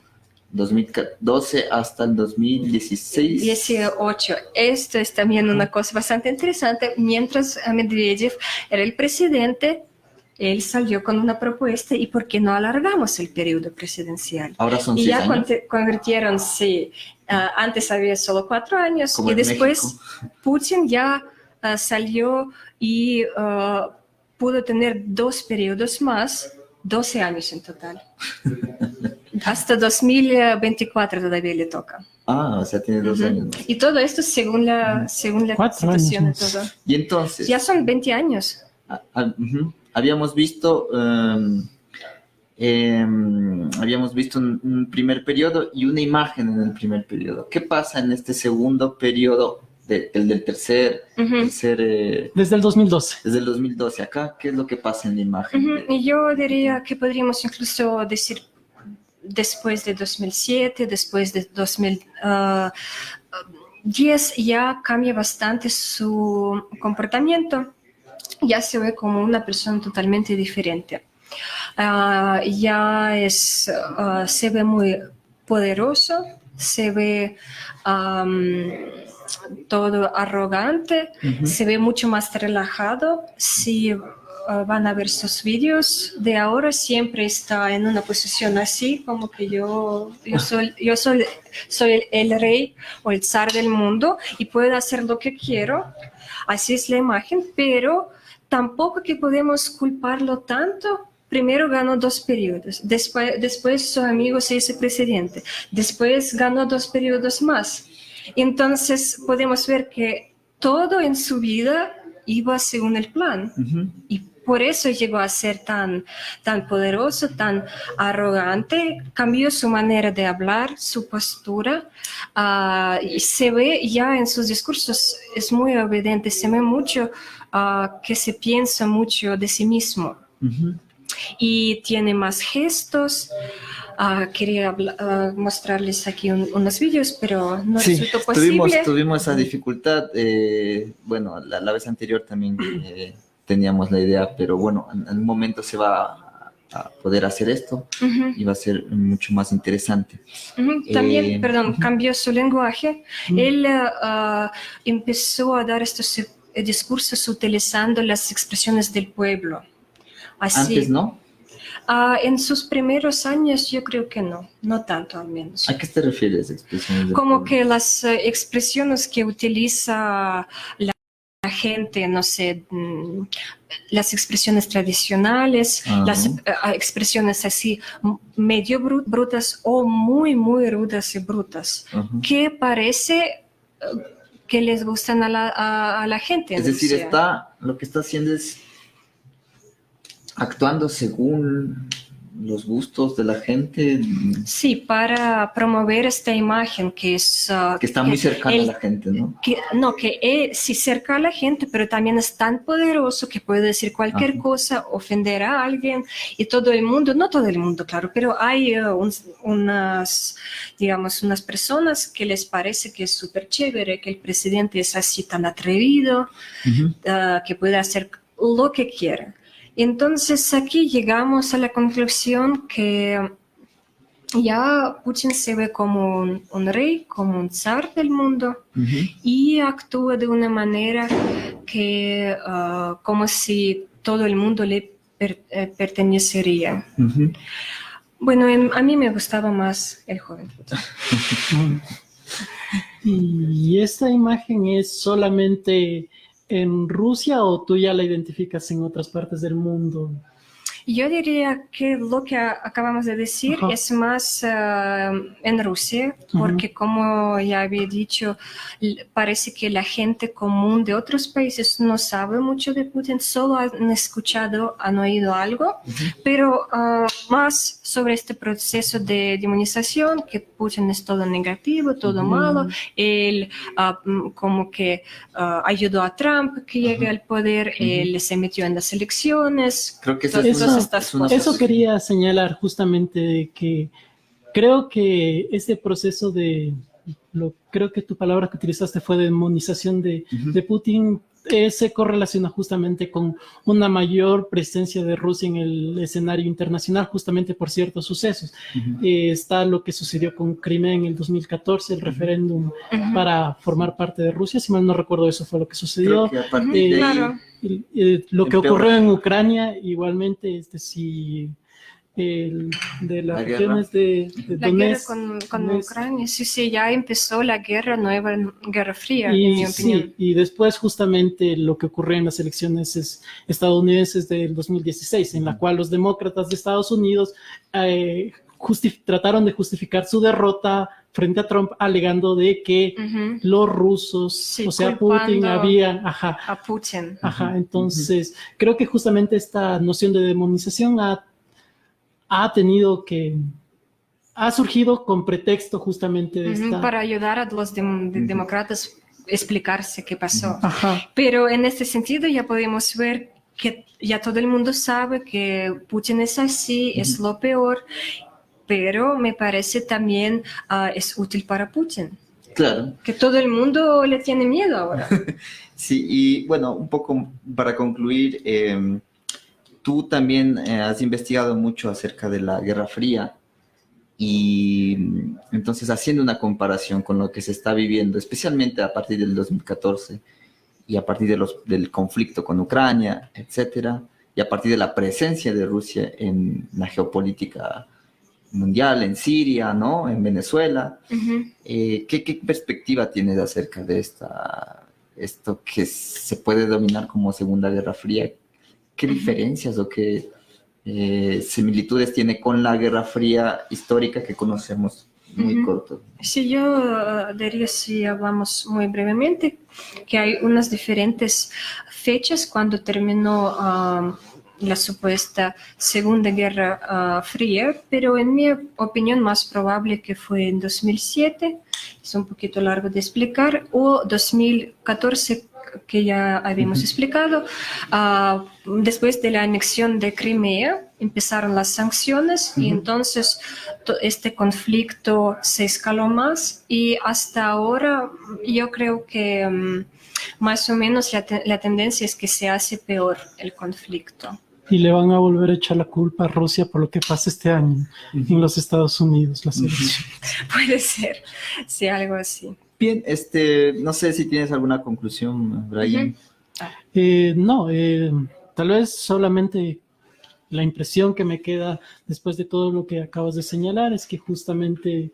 [SPEAKER 1] 2012 hasta el 2016.
[SPEAKER 3] 18. Esto es también una cosa bastante interesante. Mientras Medvedev era el presidente, él salió con una propuesta, ¿y por qué no alargamos el periodo presidencial?
[SPEAKER 1] Ahora son 6
[SPEAKER 3] y ya
[SPEAKER 1] años.
[SPEAKER 3] Convirtieron, sí. Antes había solo 4 años,
[SPEAKER 1] como
[SPEAKER 3] y después
[SPEAKER 1] México.
[SPEAKER 3] Putin ya salió y pudo tener 2 periodos más, 12 años en total. Hasta 2024 todavía le toca.
[SPEAKER 1] O sea, tiene 2 años más.
[SPEAKER 3] Y todo esto según la Constitución y todo.
[SPEAKER 1] Y entonces...
[SPEAKER 3] Ya son 20 años.
[SPEAKER 1] Habíamos visto un primer periodo y una imagen en el primer periodo. ¿Qué pasa en este segundo periodo el del tercer,
[SPEAKER 2] Desde el 2012.
[SPEAKER 1] desde el 2012 acá, ¿qué es lo que pasa en la imagen?
[SPEAKER 3] Y yo diría que podríamos incluso decir después de 2007, después de 2010, ya cambia bastante su comportamiento. Ya se ve como una persona totalmente diferente. Se ve muy poderoso, se ve todo arrogante, se ve mucho más relajado. Si van a ver sus vídeos de ahora, siempre está en una posición así, como que yo soy el rey o el zar del mundo y puedo hacer lo que quiero. Así es la imagen, pero tampoco que podemos culparlo tanto. Primero ganó 2 periodos, después su amigo se hizo presidente, después ganó 2 periodos más. Entonces podemos ver que todo en su vida iba según el plan. Y por eso llegó a ser tan poderoso, tan arrogante. Cambió su manera de hablar, su postura. Y se ve ya en sus discursos, es muy evidente, se ve mucho que se piensa mucho de sí mismo. Y tiene más gestos. Quería mostrarles aquí unos vídeos, pero no resultó posible.
[SPEAKER 1] Tuvimos esa dificultad. Bueno, la vez anterior también teníamos la idea, pero bueno, en un momento se va a poder hacer esto y va a ser mucho más interesante.
[SPEAKER 3] También, cambió su lenguaje. Él empezó a dar estos discursos utilizando las expresiones del pueblo. Así,
[SPEAKER 1] antes, ¿no?
[SPEAKER 3] En sus primeros años yo creo que no tanto al menos.
[SPEAKER 1] ¿A qué te refieres expresiones del
[SPEAKER 3] Como
[SPEAKER 1] pueblo?
[SPEAKER 3] que las expresiones que utiliza la gente, no sé, las expresiones tradicionales, las expresiones así medio brutas o muy, muy rudas y brutas, que parece que les gustan a la gente.
[SPEAKER 1] Es decir, lo que está haciendo es actuando según los gustos de la gente.
[SPEAKER 3] Sí, para promover esta imagen que es...
[SPEAKER 1] que está muy cercana a la gente, ¿no?
[SPEAKER 3] Que sí cerca a la gente, pero también es tan poderoso que puede decir cualquier cosa, ofender a alguien, y todo el mundo, no todo el mundo, claro, pero hay unas personas que les parece que es súper chévere, que el presidente es así tan atrevido, que puede hacer lo que quiera. Entonces aquí llegamos a la conclusión que ya Putin se ve como un rey, como un zar del mundo, y actúa de una manera que como si todo el mundo le pertenecería. Bueno, a mí me gustaba más el joven Putin.
[SPEAKER 2] ¿Y esta imagen es solamente en Rusia o tú ya la identificas en otras partes del mundo?
[SPEAKER 3] Yo diría que lo que acabamos de decir es más en Rusia, porque como ya había dicho, parece que la gente común de otros países no sabe mucho de Putin, solo han escuchado, han oído algo, pero más sobre este proceso de demonización, que Putin es todo negativo, todo malo, él como que ayudó a Trump que llegue al poder, él se metió en las elecciones.
[SPEAKER 1] Creo que
[SPEAKER 2] eso quería señalar justamente, que creo que este proceso creo que tu palabra que utilizaste fue demonización de Putin, se correlaciona justamente con una mayor presencia de Rusia en el escenario internacional, justamente por ciertos sucesos. Está lo que sucedió con Crimea en el 2014, el referéndum para formar parte de Rusia, si mal no recuerdo, eso fue lo que sucedió.
[SPEAKER 1] Creo que a partir de ahí,
[SPEAKER 2] lo que ocurrió en Ucrania, igualmente, de las regiones de Donetsk.
[SPEAKER 3] La guerra con Ucrania, sí, ya empezó la nueva guerra fría, en mi opinión.
[SPEAKER 2] Y después justamente lo que ocurrió en las elecciones estadounidenses del 2016, en la cual los demócratas de Estados Unidos trataron de justificar su derrota frente a Trump, alegando de que los rusos, o sea, Putin, habían...
[SPEAKER 3] a Putin.
[SPEAKER 2] Entonces, creo que justamente esta noción de demonización ha surgido con pretexto justamente de esta...
[SPEAKER 3] Para ayudar a los demócratas explicarse qué pasó.
[SPEAKER 2] Ajá.
[SPEAKER 3] Pero en este sentido ya podemos ver que ya todo el mundo sabe que Putin es así, es lo peor, pero me parece también es útil para Putin.
[SPEAKER 1] Claro.
[SPEAKER 3] Que todo el mundo le tiene miedo ahora.
[SPEAKER 1] Sí, y bueno, un poco para concluir, tú también has investigado mucho acerca de la Guerra Fría y entonces haciendo una comparación con lo que se está viviendo, especialmente a partir del 2014 y a partir del conflicto con Ucrania, etcétera, y a partir de la presencia de Rusia en la geopolítica mundial, en Siria, ¿no? En Venezuela. ¿Qué perspectiva tienes acerca de esto que se puede denominar como Segunda Guerra Fría? ¿Qué diferencias o qué similitudes tiene con la Guerra Fría histórica que conocemos muy corto?
[SPEAKER 3] Sí, yo diría, si hablamos muy brevemente, que hay unas diferentes fechas cuando terminó la supuesta Segunda Guerra Fría, pero en mi opinión más probable que fue en 2007, es un poquito largo de explicar, o 2014, que ya habíamos explicado. Después de la anexión de Crimea empezaron las sanciones y entonces este conflicto se escaló más y hasta ahora yo creo que más o menos la tendencia es que se hace peor el conflicto.
[SPEAKER 2] Y le van a volver a echar la culpa a Rusia por lo que pasa este año en los Estados Unidos, las elecciones.
[SPEAKER 3] Puede ser, sí, algo así.
[SPEAKER 1] Bien, no sé si tienes alguna conclusión, Brian.
[SPEAKER 2] No, tal vez solamente la impresión que me queda después de todo lo que acabas de señalar es que justamente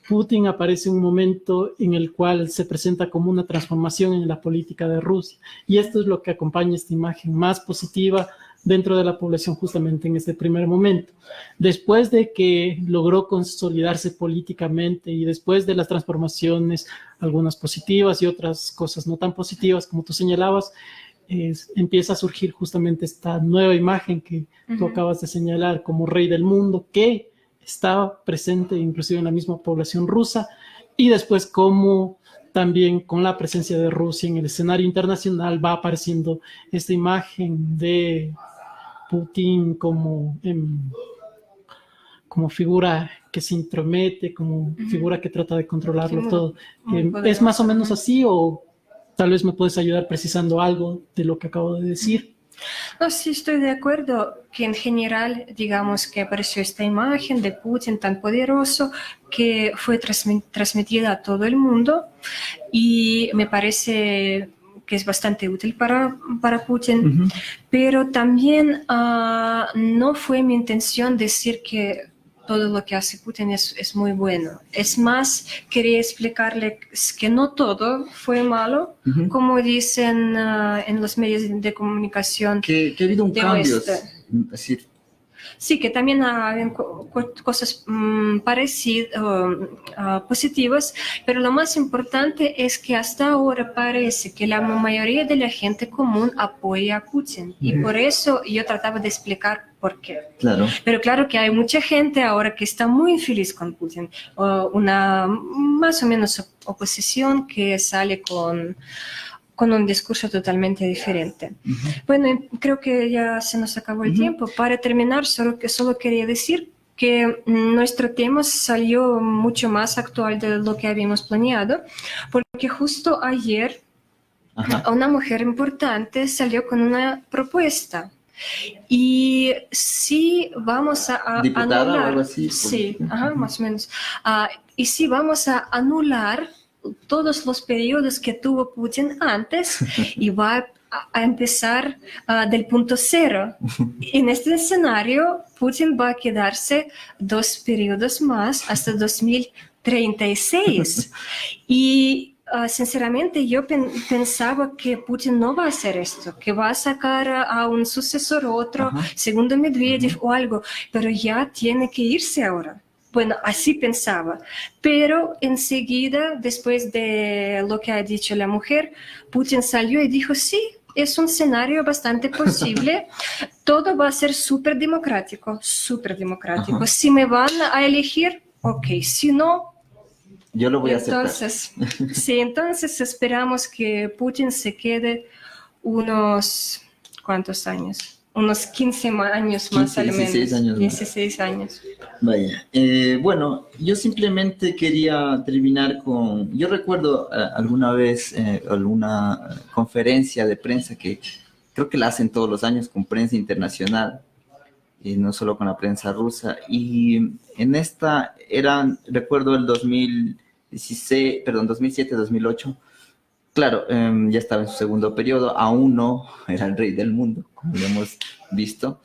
[SPEAKER 2] Putin aparece en un momento en el cual se presenta como una transformación en la política de Rusia. Y esto es lo que acompaña esta imagen más positiva dentro de la población justamente en este primer momento. Después de que logró consolidarse políticamente y después de las transformaciones, algunas positivas y otras cosas no tan positivas, como tú señalabas, empieza a surgir justamente esta nueva imagen que tú acabas de señalar como rey del mundo, que estaba presente inclusive en la misma población rusa, y después como también con la presencia de Rusia en el escenario internacional va apareciendo esta imagen de Putin como figura que se intromete, como figura que trata de controlarlo todo. ¿Es más o menos así o tal vez me puedes ayudar precisando algo de lo que acabo de decir?
[SPEAKER 3] No, sí, estoy de acuerdo que en general, digamos que apareció esta imagen de Putin tan poderoso que fue transmitida a todo el mundo y me parece que es bastante útil para Putin, pero también no fue mi intención decir que todo lo que hace Putin es muy bueno. Es más, quería explicarle que no todo fue malo, como dicen en los medios de comunicación.
[SPEAKER 1] Que ha habido un cambio, es decir,
[SPEAKER 3] Sí, que también hay cosas parecidas, positivas, pero lo más importante es que hasta ahora parece que la mayoría de la gente común apoya a Putin y por eso yo trataba de explicar por qué.
[SPEAKER 1] Claro.
[SPEAKER 3] Pero claro que hay mucha gente ahora que está muy feliz con Putin, una más o menos oposición que sale con un discurso totalmente diferente. Bueno, creo que ya se nos acabó el tiempo. Para terminar, solo quería decir que nuestro tema salió mucho más actual de lo que habíamos planeado, porque justo ayer una mujer importante salió con una propuesta. Y si vamos a
[SPEAKER 1] diputada
[SPEAKER 3] anular,
[SPEAKER 1] o algo así,
[SPEAKER 3] sí, más o menos, y si vamos a anular todos los periodos que tuvo Putin antes y va a empezar del punto cero. En este escenario, Putin va a quedarse 2 periodos más hasta 2036. Y sinceramente yo pensaba que Putin no va a hacer esto, que va a sacar a un sucesor, otro, segundo Medvedev o algo, pero ya tiene que irse ahora. Bueno, así pensaba, pero enseguida, después de lo que ha dicho la mujer, Putin salió y dijo, sí, es un escenario bastante posible, todo va a ser súper democrático. Si me van a elegir, ok, si no,
[SPEAKER 1] Yo lo voy a aceptar.
[SPEAKER 3] Entonces, sí, entonces esperamos que Putin se quede unos, ¿cuántos años? Unos 15 años más
[SPEAKER 1] 15,
[SPEAKER 3] al menos.
[SPEAKER 1] 16 años más.
[SPEAKER 3] 16 años.
[SPEAKER 1] Vaya, bueno, yo simplemente quería terminar con, yo recuerdo alguna vez alguna conferencia de prensa que creo que la hacen todos los años con prensa internacional, y no solo con la prensa rusa, y en esta eran, recuerdo el 2016, perdón, 2007, 2008, claro, ya estaba en su segundo periodo, aún no era el rey del mundo, como lo hemos visto,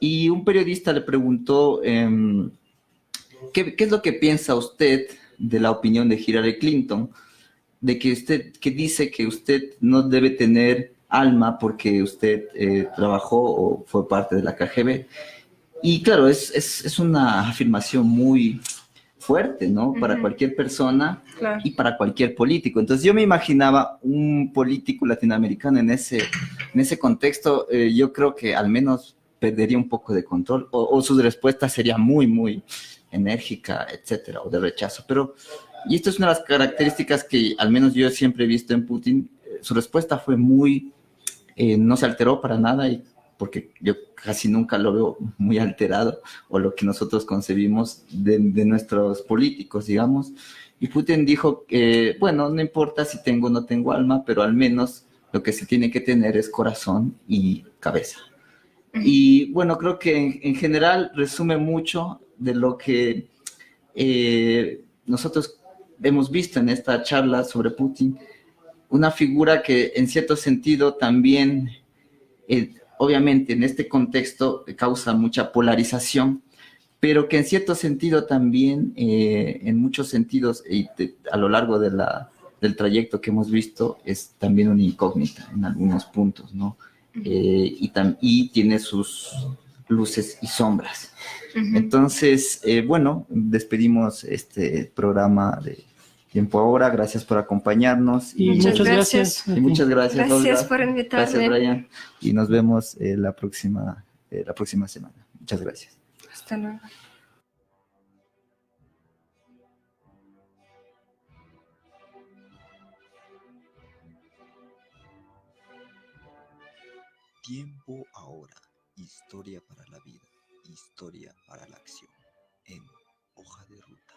[SPEAKER 1] y un periodista le preguntó... ¿qué es lo que piensa usted de la opinión de Hillary Clinton? De que usted, que dice que usted no debe tener alma porque usted trabajó o fue parte de la KGB. Y claro, es una afirmación muy fuerte, ¿no? Para cualquier persona
[SPEAKER 3] Claro.
[SPEAKER 1] y para cualquier político. Entonces yo me imaginaba un político latinoamericano en ese contexto, yo creo que al menos perdería un poco de control o su respuesta sería muy, muy enérgica, etcétera, o de rechazo. Pero, y esto es una de las características que al menos yo siempre he visto en Putin, su respuesta fue muy, no se alteró para nada y porque yo casi nunca lo veo muy alterado o lo que nosotros concebimos de nuestros políticos, digamos. Y Putin dijo que, bueno, no importa si tengo o no tengo alma, pero al menos lo que se tiene que tener es corazón y cabeza. Y bueno, creo que en general resume mucho de lo que nosotros hemos visto en esta charla sobre Putin, una figura que en cierto sentido también, obviamente en este contexto causa mucha polarización, pero que en cierto sentido también, en muchos sentidos, a lo largo del trayecto que hemos visto, es también una incógnita en algunos puntos, ¿no? Y tiene sus luces y sombras. Entonces, bueno, despedimos este programa de Tiempo Ahora. Gracias por acompañarnos.
[SPEAKER 2] Y muchas gracias.
[SPEAKER 1] Y muchas gracias,
[SPEAKER 3] Gracias
[SPEAKER 1] Olga.
[SPEAKER 3] por invitarme.
[SPEAKER 1] Gracias, Brian. Y nos vemos la próxima semana. Muchas gracias.
[SPEAKER 3] Hasta luego.
[SPEAKER 5] Tiempo Ahora. Historia para la vida. Historia para la acción. En Hoja de Ruta.